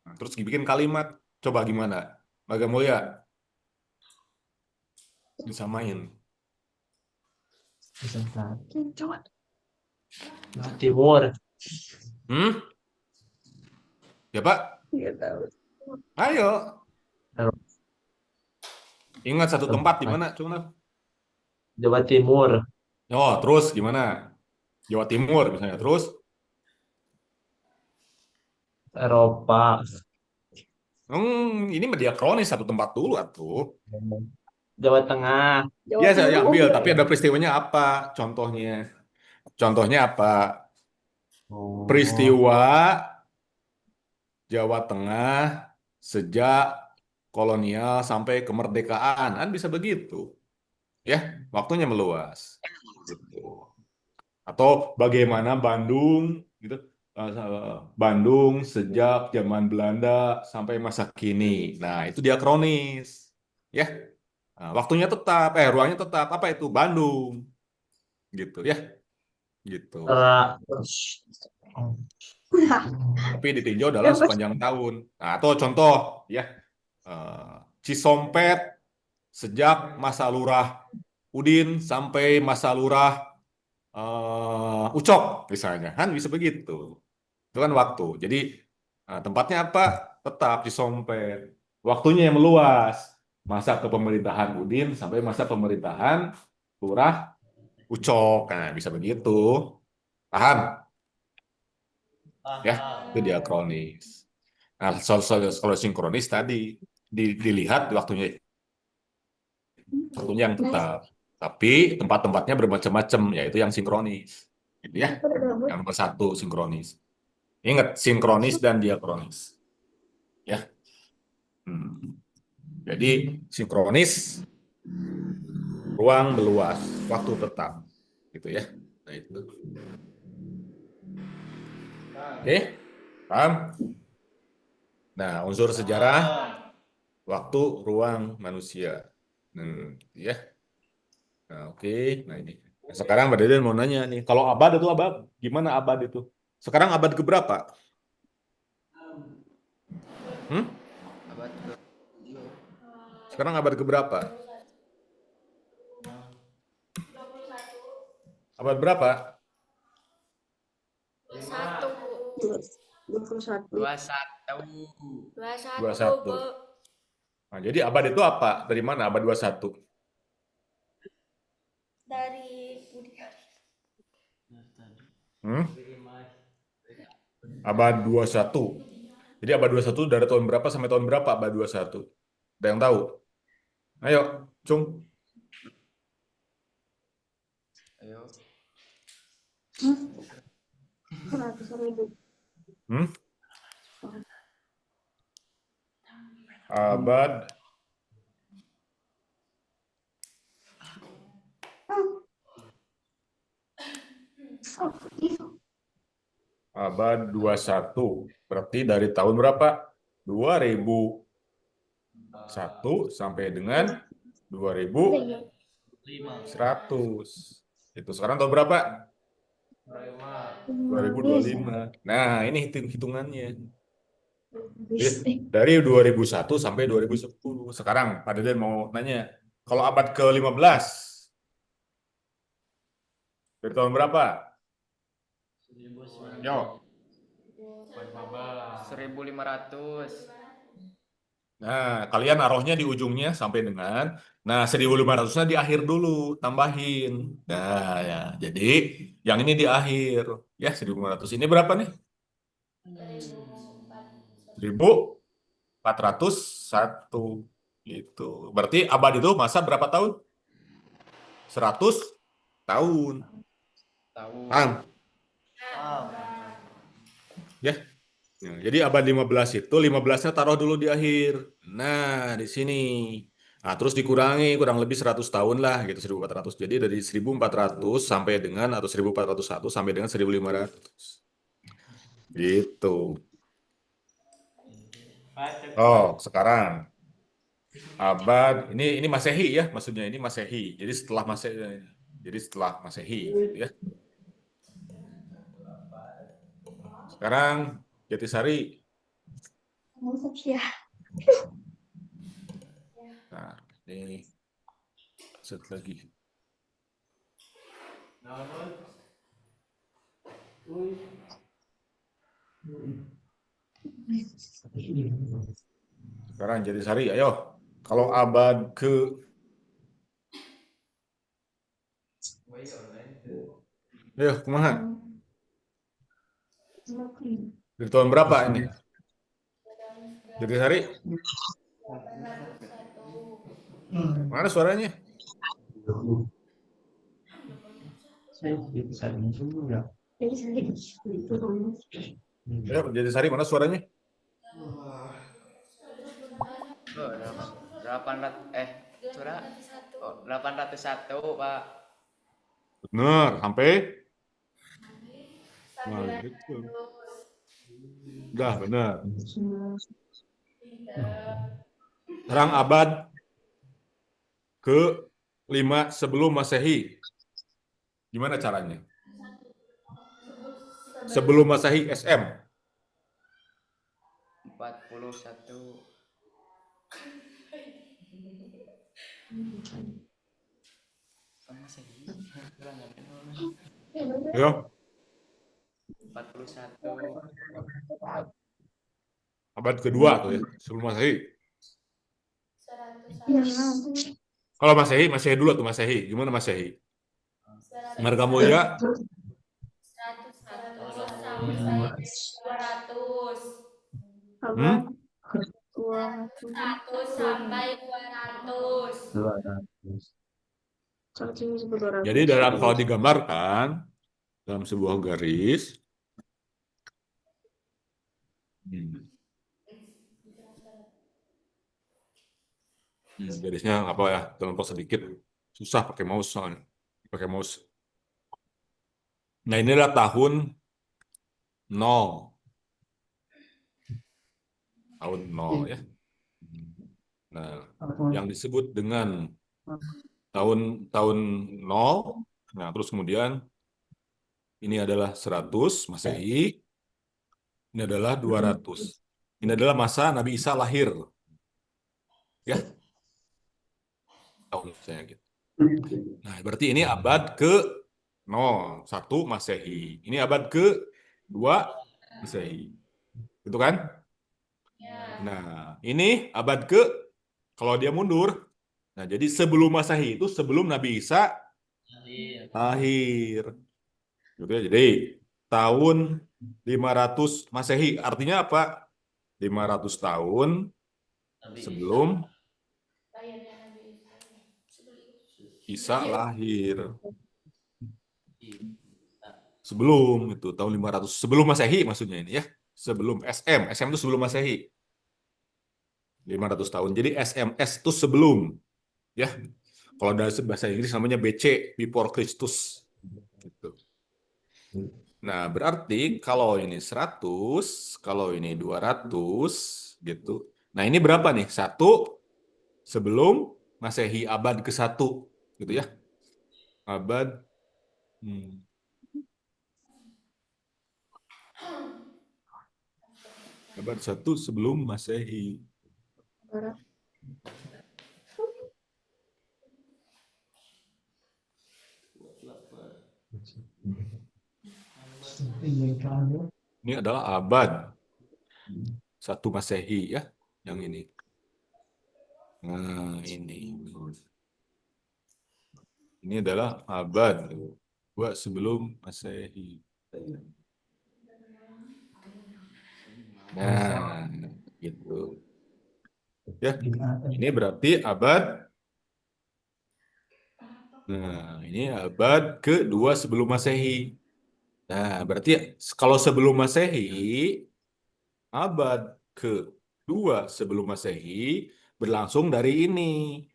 Nah, terus bikin kalimat. Coba gimana? Margamulya. Disamain. Timur. Ya, Pak? Nggak tahu. Ayo. Ingat satu tempat di mana? Coba. Jawa Timur. Oh, terus gimana? Jawa Timur misalnya. Terus? Eropa. Ini diakronis satu tempat dulu atuh. Jawa Tengah. Ya, saya ambil, tapi ada peristiwanya apa? Contohnya apa? Oh. peristiwa Jawa Tengah sejak kolonial sampai kemerdekaan, kan bisa begitu. Ya, waktunya meluas. Gitu. Atau bagaimana Bandung gitu. Bandung sejak zaman Belanda sampai masa kini. Nah, itu diakronis. Ya. Nah, waktunya tetap, ruangnya tetap. Apa itu? Bandung. Gitu ya. Gitu. Ra- Tapi ditinjau dalam sepanjang tahun. Nah, atau contoh ya, Cisompet sejak masa Lurah Udin sampai masa Lurah Ucok misalnya, kan bisa begitu. Itu kan waktu. Jadi tempatnya apa? Tetap Cisompet. Waktunya yang meluas. Masa kepemerintahan Udin sampai masa pemerintahan Lurah Ucok. Nah, bisa begitu. Paham? Ya, itu diakronis. Nah, kalau sinkronis tadi dilihat waktunya yang tetap, tapi tempat-tempatnya bermacam-macam, yaitu yang sinkronis. Gitu ya. Yang nomor satu sinkronis. Ingat, sinkronis dan diakronis. Ya. Jadi sinkronis ruang meluas, waktu tetap. Gitu ya. Nah, itu. Oke, paham? Nah, unsur sejarah, waktu, ruang, manusia. Ya. Nah, oke. Nah, ini. Nah, sekarang Mbak Deden mau nanya nih, kalau abad itu abad, gimana abad itu? Sekarang abad keberapa? Sekarang abad keberapa? Abad berapa? 21. 21. 21. 21. Nah, jadi abad itu apa? Dari mana abad 21? Dari Abad 21. Jadi abad 21 dari tahun berapa sampai tahun berapa abad 21? Ada yang tahu? Ayo, Cung. Ayo. Abad abad 21. Berarti dari tahun berapa? 2001 sampai dengan 2100. Itu sekarang tahun berapa? 2025. Nah, ini hitungannya. Dari 2001 sampai 2010. Sekarang Pak Deden mau nanya, kalau abad ke-15 dari tahun berapa? Yo. 1500. Nah, kalian naruhnya di ujungnya sampai dengan, nah 1500-nya di akhir dulu, tambahin. Nah, ya, jadi yang ini di akhir. Ya, 1500 ini berapa nih? 1401. Gitu. Berarti abad itu masa berapa tahun? 100 tahun. Paham? Ya. Nah, jadi abad 15 itu 15-nya taruh dulu di akhir. Nah, di sini. Nah, terus dikurangi kurang lebih 100 tahun lah gitu 1400. Jadi dari 1400 sampai dengan atau 1401 sampai dengan 1500. Gitu. Oh, sekarang abad ini Masehi ya, maksudnya ini Masehi. Jadi setelah Masehi gitu ya. Sekarang Jatisari. Nah, ini set lagi. Sekarang Jatisari, ayo. Kalau abad ke ayo, kumaha? Dari tahun berapa ini? Jatisari? Mana suaranya? Ya, jadi Sari mana suaranya? Oh, 801 Pak. Bener, sampai. Nah, gitu. Udah, bener. Sekarang abad ke-5 sebelum Masehi. Gimana caranya? Sebelum Masehi SM. 41. Ya, 41. abad kedua tuh ya, sebelum Masehi. 101. Kalau Masehi dulu tuh Masehi. Gimana Masehi? Marga Mulia 101 sampai 200. Hmm? 1 sampai 200. Jadi kalau digambarkan dalam sebuah garis, garisnya apa ya? Kelompok sedikit, susah pakai mouse soalnya, pakai mouse. Nah, ini adalah tahun 0, tahun 0 ya. Nah, yang disebut dengan tahun 0. Nah, terus kemudian ini adalah 100 Masehi. Ini adalah 200. Ini adalah masa Nabi Isa lahir. Ya. Tahun saya gitu. Nah, berarti ini abad ke-1 Masehi. Ini abad ke-2 Masehi. Gitu kan? Nah, ini abad kalau dia mundur. Nah, jadi sebelum Masehi itu sebelum Nabi Isa lahir. Gitu ya. Jadi tahun 500 Masehi artinya apa? 500 tahun sebelum Isa lahir. Sebelum itu tahun 500 sebelum Masehi maksudnya ini ya. Sebelum SM itu sebelum Masehi. 500 tahun. Jadi SMS itu sebelum ya. Kalau dari bahasa Inggris namanya BC, before Christus. Gitu. Nah, berarti kalau ini 100, kalau ini 200 gitu. Nah, ini berapa nih? 1 sebelum Masehi abad ke-1 gitu ya. Abad abad 1 sebelum Masehi. Ini adalah abad 1 Masehi ya, yang ini. Nah, ini adalah abad 2 sebelum Masehi. Nah, gitu. Ya, ini berarti abad. Nah, ini abad ke-2 sebelum Masehi. Nah, berarti kalau sebelum Masehi, abad ke-2 sebelum Masehi berlangsung dari ini.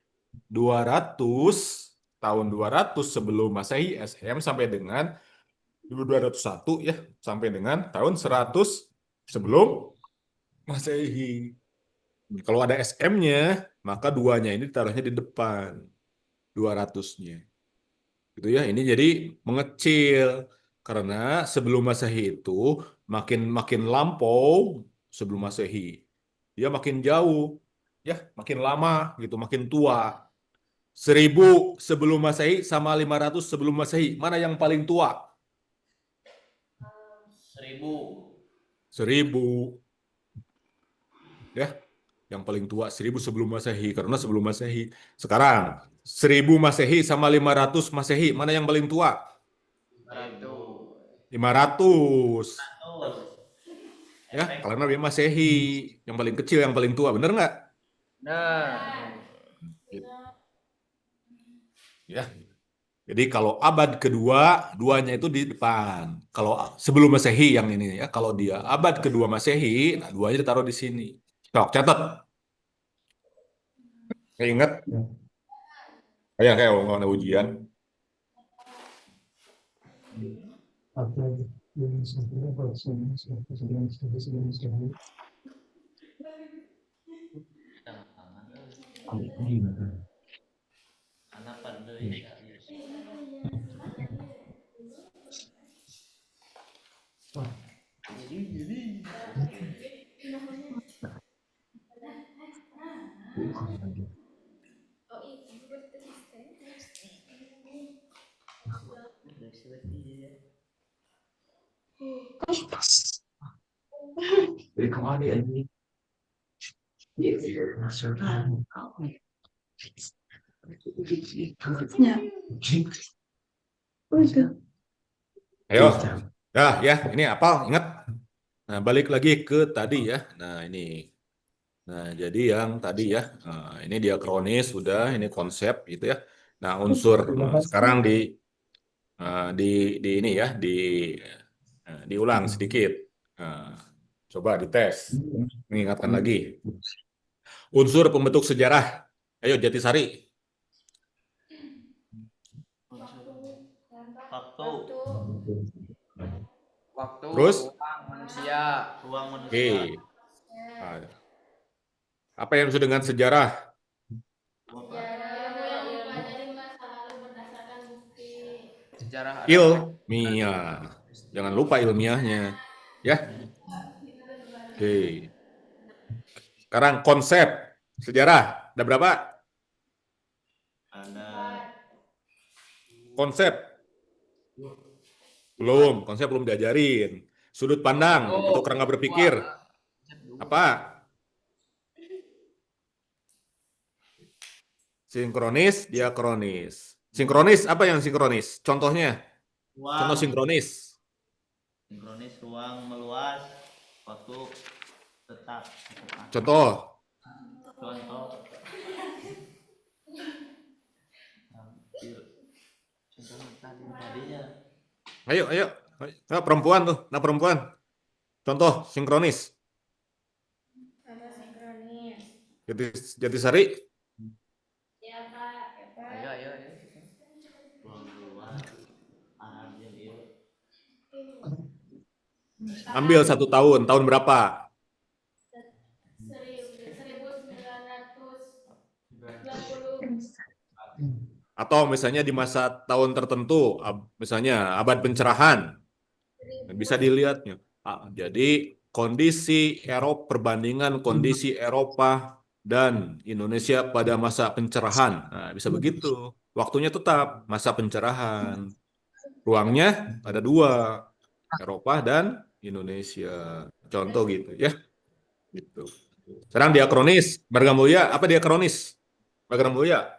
tahun 200 sebelum Masehi SM sampai dengan 201 ya, sampai dengan tahun 100 sebelum Masehi. Kalau ada SM-nya, maka duanya ini taruhnya di depan 200-nya. Gitu ya. Ini jadi mengecil karena sebelum Masehi itu makin lampau sebelum Masehi. Dia makin jauh, ya, makin lama gitu, makin tua. 1000 sebelum Masehi sama 500 sebelum Masehi, mana yang paling tua? 1000. 1000. Ya, yang paling tua 1000 sebelum Masehi karena sebelum Masehi. Sekarang 1000 Masehi sama 500 Masehi, mana yang paling tua? 500. Ya, karena Nabi Masehi yang paling kecil, yang paling tua, bener nggak? Nah, Ya, Jadi kalau abad kedua, duanya itu di depan. Kalau sebelum Masehi yang ini ya, kalau dia abad kedua Masehi, nah duanya ditaruh di sini. Sok, catat. Ingat? Kayak nggak ada ujian. Anak pandai. Dari kemana ini? Ya. Udah. Ayo, ya, ini apal, ingat. Nah, balik lagi ke tadi ya. Nah, ini. Nah, jadi yang tadi ya, ini diakronis sudah, ini konsep gitu ya. Nah, unsur sekarang di ini ya, diulang sedikit. Nah, coba dites, mengingatkan lagi. Unsur pembentuk sejarah. Ayo, Jatisari. Waktu. Waktu, Terus? ruang, manusia. Ruang Oke. manusia. Nah, apa yang disebut dengan sejarah? Sejarah ada Ilmiah. Jangan lupa ilmiahnya. Ya. Oke. Sekarang konsep sejarah. Ada berapa? Ada. Konsep. Belum. Konsep belum diajarin. Sudut pandang atau kerangka berpikir. Apa? Sinkronis, diakronis. Sinkronis, apa yang sinkronis? Contohnya? Contoh sinkronis. Sinkronis ruang meluas, waktu tetap. Contoh. Contoh. Tadinya. Ayo. Nah, perempuan tuh. Nah, perempuan. Contoh sinkronis. Contoh sinkronis. Jatisari. Ya, Pak. Ayo. Ruang meluas. Ambil yuk. Ambil 1 tahun. Tahun berapa? 1990. Atau misalnya di masa tahun tertentu, misalnya abad pencerahan, bisa dilihatnya. Jadi kondisi Eropa, perbandingan kondisi Eropa dan Indonesia pada masa pencerahan, nah, bisa begitu. Waktunya tetap masa pencerahan, ruangnya ada 2, Eropa dan Indonesia. Contoh gitu ya. Gitu. Sekarang diakronis, Marga Mulia, apa diakronis? Marga Mulia.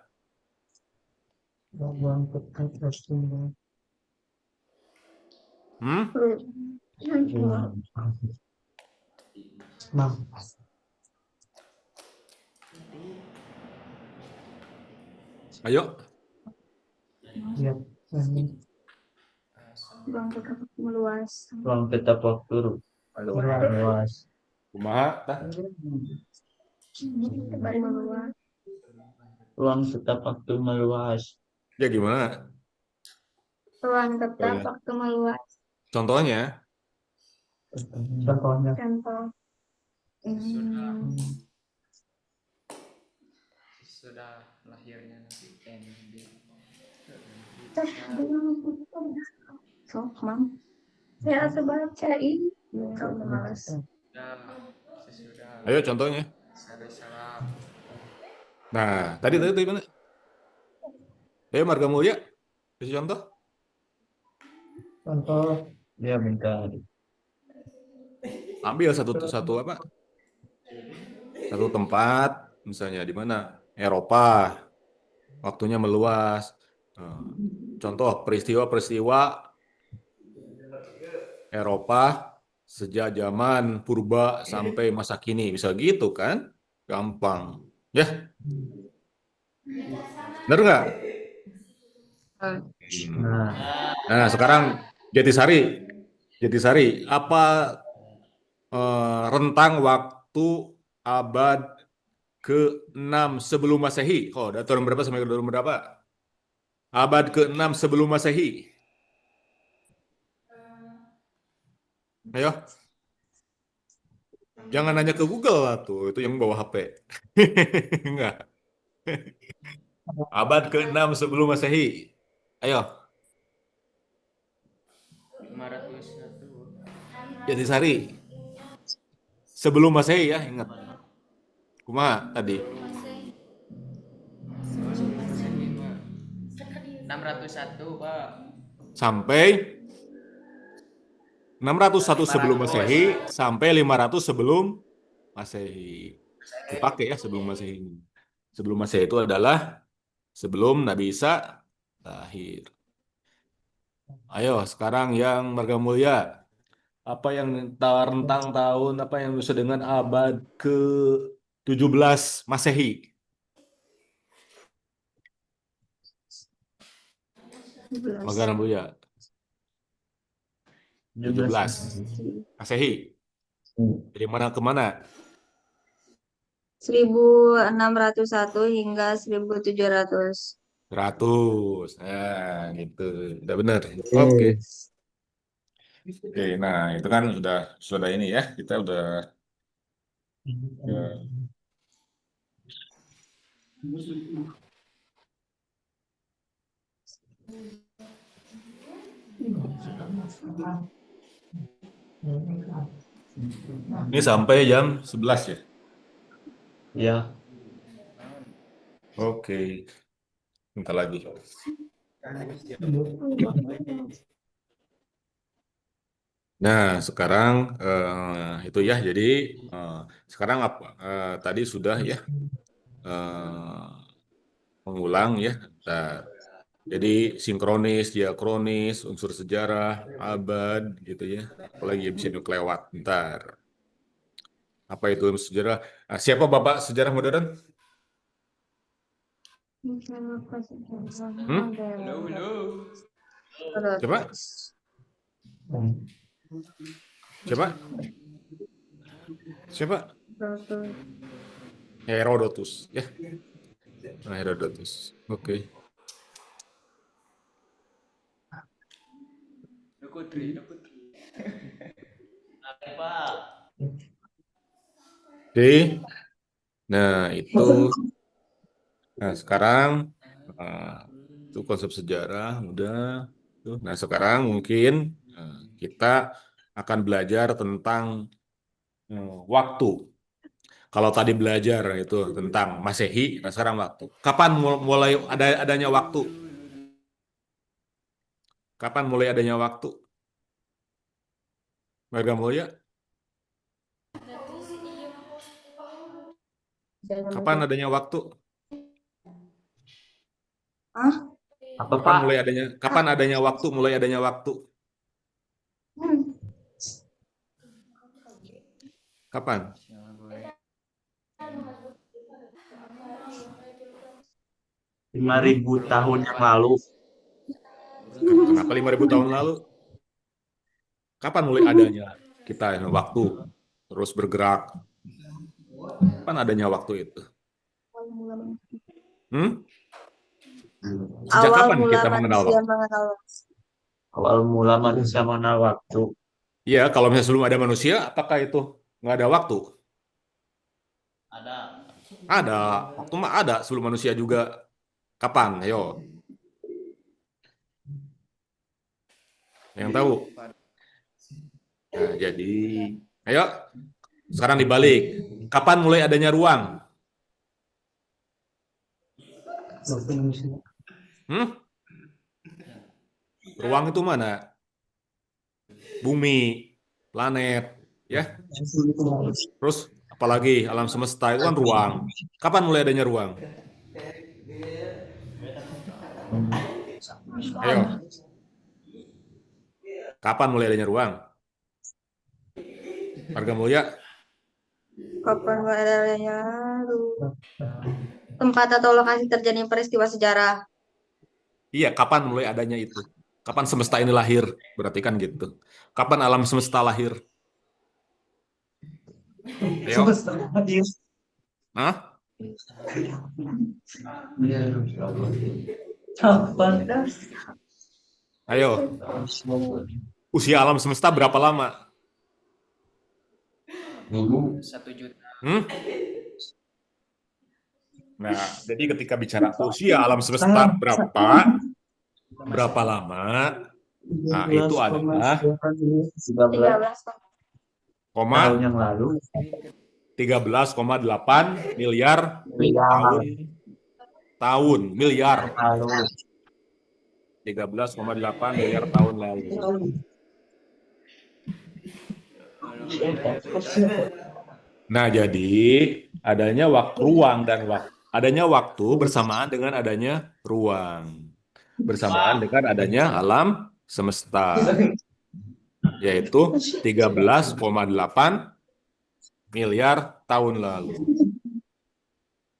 Ayo. Ruang tetap meluas. Ruang tetap waktu meluas. Kumaha? Kembali meluas. Ruang tetap waktu meluas. Ya gimana? Ruang tetap waktu meluas. Contohnya? Contohnya. Contoh. Sudah lahirnya nanti NB. Sok, Mam. Saya sebaca ini. Kalau males. Sesudah Ayo contohnya. salam. Nah, tadi gimana? Ayo Marga Mulia, kasih contoh. Contoh. Ya bentar. Ambil satu apa? Satu tempat, misalnya di mana? Eropa. Waktunya meluas. Contoh peristiwa-peristiwa Eropa sejak zaman purba sampai masa kini. Bisa gitu kan? Gampang. Ya? Benar nggak? Nah, Nah, sekarang Jatisari. Jatisari, apa rentang waktu abad ke-6 sebelum Masehi? Oh, dari tahun berapa sampai ke tahun berapa? Abad ke-6 sebelum Masehi. Ayo, jangan nanya ke Google lah tuh, itu yang bawa HP. Enggak. Abad ke-6 sebelum Masehi. Ayo, 501. Jatisari. Sebelum Masehi ya, ingat. Kumaha tadi? 601, Pak. Sampai 601 sebelum 500. Masehi sampai 500 sebelum Masehi. Dipakai ya sebelum Masehi. Sebelum Masehi itu adalah sebelum Nabi Isa lahir. Ayo, sekarang yang marga mulia. Apa yang rentang tahun, apa yang bisa dengan abad ke-17 Masehi? 17. Marga mulia. 17 Masehi. Dari mana ke mana? 1601 hingga 1700. 100. Nah, gitu. Udah benar. Oke. Oke, nah itu kan sudah ini ya. Kita udah ya, ini sampai jam 11 ya. ya. Oke. Bentar lagi. Nah, sekarang itu ya. Jadi sekarang apa? Tadi sudah ya mengulang ya. Nah, jadi sinkronis, diakronis, unsur sejarah, abad gitu ya. Apalagi bisa kelewat. Ntar. Apa itu unsur sejarah? Nah, siapa Bapak sejarah modern? Coba? Siapa? Siapa? Herodotus ya. Nah, Herodotus. Oke. Dukutri. Pak. Oke. Nah, itu. Nah, sekarang itu konsep sejarah udah. Nah, sekarang mungkin kita akan belajar tentang waktu. Kalau tadi belajar itu tentang Masehi, nah sekarang waktu. Kapan mulai adanya waktu? Kapan mulai adanya waktu? Marga Mulia? Kapan adanya waktu? Apa Pak? Kapan adanya waktu? Mulai adanya waktu? Kapan? 5.000 tahun yang lalu. Kenapa 5.000 tahun lalu? Kapan mulai adanya kita waktu terus bergerak? Kapan adanya waktu itu? Sejak Awal kapan mula kita mengenal manusia waktu? mengenal waktu. Awal mula manusia mengenal waktu. Iya, kalau misalnya sebelum ada manusia, apakah itu nggak ada waktu? Ada. Ada. Waktu mah ada sebelum manusia juga. Kapan? Ayo. Yang tahu? Nah, jadi, ayo. Sekarang dibalik. Kapan mulai adanya ruang? Ruang itu mana? Bumi, planet, ya. Terus apalagi alam semesta itu kan ruang. Kapan mulai adanya ruang? Ayo. Kapan mulai adanya ruang? Marga Mulia? Kapan mulai adanya ruang? Tempat atau lokasi terjadi peristiwa sejarah. Iya, kapan mulai adanya itu? Kapan semesta ini lahir? Berarti kan gitu. Kapan alam semesta lahir? Ayo. Semesta hadir. Hah? Kapan? Ayo. Usia alam semesta berapa lama? 1 juta. Hmm? Nah, jadi ketika bicara usia alam semesta berapa lama? Nah, itu adalah 13 tahun yang lalu. 13,8 miliar tahun miliar. 13,8 miliar tahun lalu. Nah, jadi adanya ruang dan adanya waktu bersamaan dengan adanya ruang. Bersamaan dengan adanya alam semesta. Yaitu 13,8 miliar tahun lalu.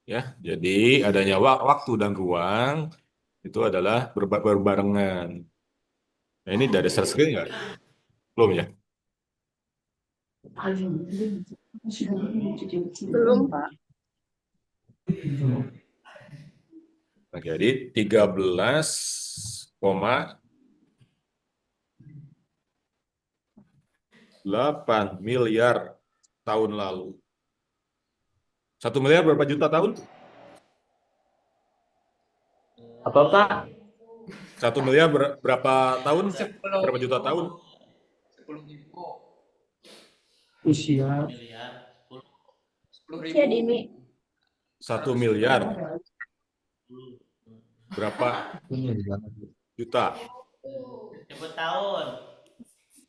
Ya, jadi adanya waktu dan ruang itu adalah berbarengan. Nah, ini dari screen nggak? Belum ya? belum Pak. Nah, jadi 13,8 miliar tahun lalu. 1 miliar berapa juta tahun? Apa Pak? 1 miliar berapa tahun? Berapa juta tahun? 10.000. Usia Miliar. 10.000. Ya Dini. 1 miliar berapa juta? 10 tahun.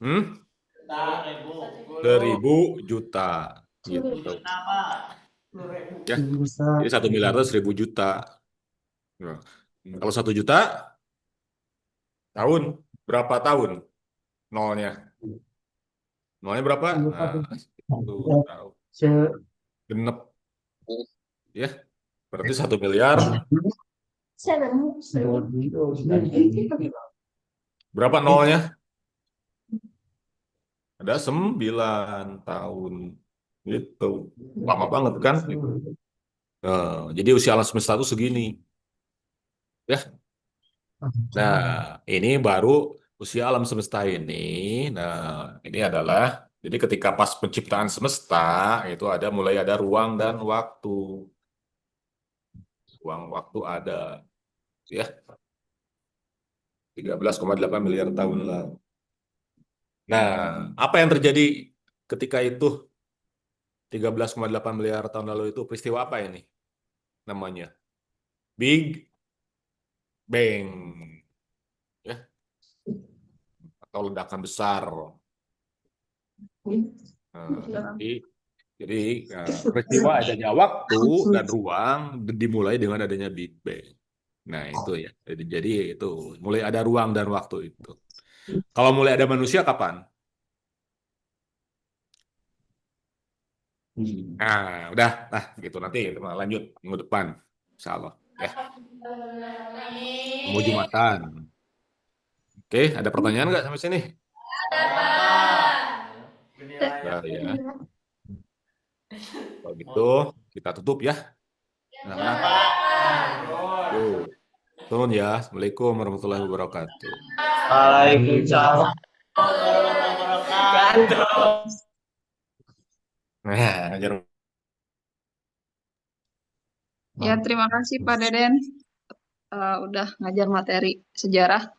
1.000 juta. Gitu. Apa? Ya, jadi 1 miliar itu 1.000 juta. Nah, kalau 1 juta tahun, berapa tahun? Nolnya. Nolnya berapa? Nah, itu tahu. Genep. Ya, berarti 1 miliar. Berapa nolnya? Ada 9 tahun. Gitu. Lama banget kan? Nah, jadi usia alam semesta itu segini. Ya. Nah, ini baru usia alam semesta ini. Nah, ini adalah jadi ketika pas penciptaan semesta itu mulai ada ruang dan waktu. Ruang waktu ada ya 13,8 miliar tahun lalu. Nah, apa yang terjadi ketika itu 13,8 miliar tahun lalu itu peristiwa apa ini? Namanya Big Bang. Ya, atau ledakan besar. Nah, peristiwa adanya waktu dan ruang dimulai dengan adanya Big Bang. Nah, itu ya. Jadi itu mulai ada ruang dan waktu itu. Kalau mulai ada manusia kapan? Nah, udah, gitu nanti lanjut minggu depan, insya Allah. Ya, mau Jumatan. Oke, ada pertanyaan nggak sampai sini? Nah, ya. Kalau gitu kita tutup ya. Nah, turun ya. Assalamualaikum warahmatullahi wabarakatuh. Waalaikumsalam. Nah, ajar. Ya, terima kasih Pak Deden udah ngajar materi sejarah.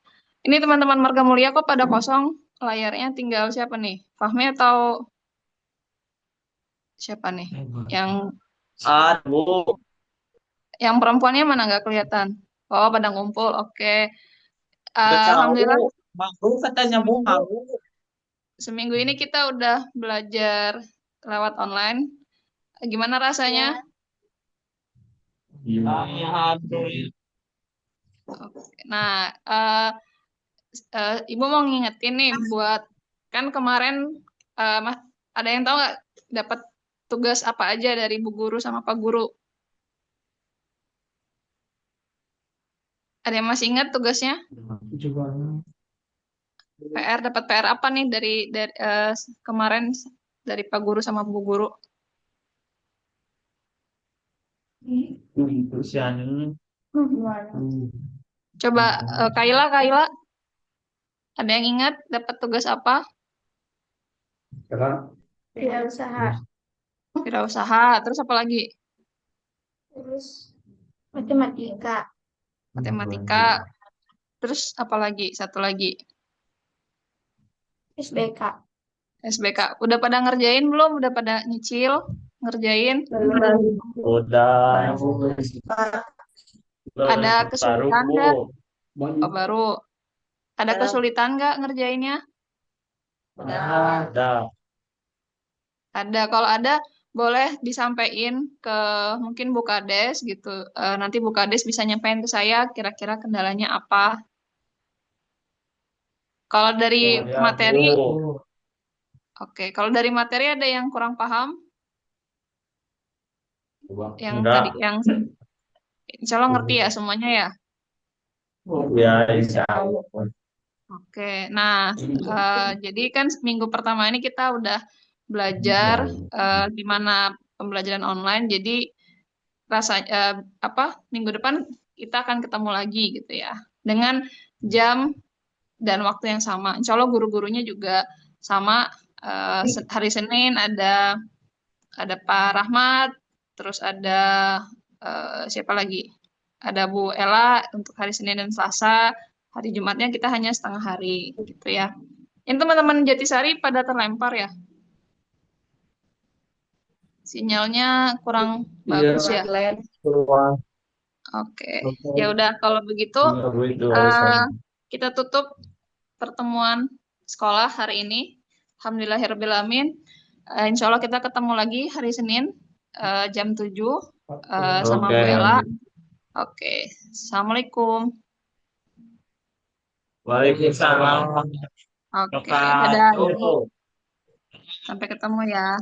Ini teman-teman marga mulia kok pada kosong layarnya, tinggal siapa nih? Fahmi atau siapa nih? Aduh. Yang perempuannya mana nggak kelihatan? Oh, pada ngumpul. Oke. Alhamdulillah. Mau katanya mau. Seminggu ini kita udah belajar lewat online. Gimana rasanya? Nah, Ibu mau ngingetin nih buat kan kemarin ada yang tahu nggak dapat tugas apa aja dari Bu Guru sama Pak Guru? Ada yang masih ingat tugasnya? Dapat PR apa nih dari kemarin dari Pak Guru sama Bu Guru? Coba Kaila, ada yang ingat dapat tugas apa? Wirausaha. Wirausaha. Terus apa lagi? Terus matematika. Matematika. Terus apa lagi? Satu lagi. SBK. SBK. Udah pada ngerjain belum? Udah pada nyicil? Ngerjain? Udah. Ada kesulitan nggak? Bu. Oh, baru. Ada kesulitan nggak ngerjainnya? Ada. Ada. Kalau ada, boleh disampaikan ke mungkin Bu Kades gitu. Nanti Bu Kades bisa nyampein ke saya kira-kira kendalanya apa. Kalau dari materi, oke. Kalau dari materi ada yang kurang paham? Yang Enggak. tadi, yang insya Allah ngerti ya semuanya ya? Ya, insya Allah. Oke. Nah, jadi kan minggu pertama ini kita udah belajar gimana pembelajaran online. Jadi minggu depan kita akan ketemu lagi gitu ya, dengan jam dan waktu yang sama. Insya Allah guru-gurunya juga sama. Hari Senin ada Pak Rahmat, terus ada siapa lagi? Ada Bu Ella untuk hari Senin dan Selasa. Hari Jumatnya kita hanya setengah hari gitu ya. Ini teman-teman Jatisari pada terlempar ya. Sinyalnya kurang bagus ya. Oke. Ya udah kalau begitu kita tutup pertemuan sekolah hari ini. Alhamdulillahirrahmanirrahim. Insya Allah kita ketemu lagi hari Senin jam 7 sama Bu Ella. Oke. Assalamualaikum. Waalaikumsalam. Oke. Dadah. Sampai ketemu ya.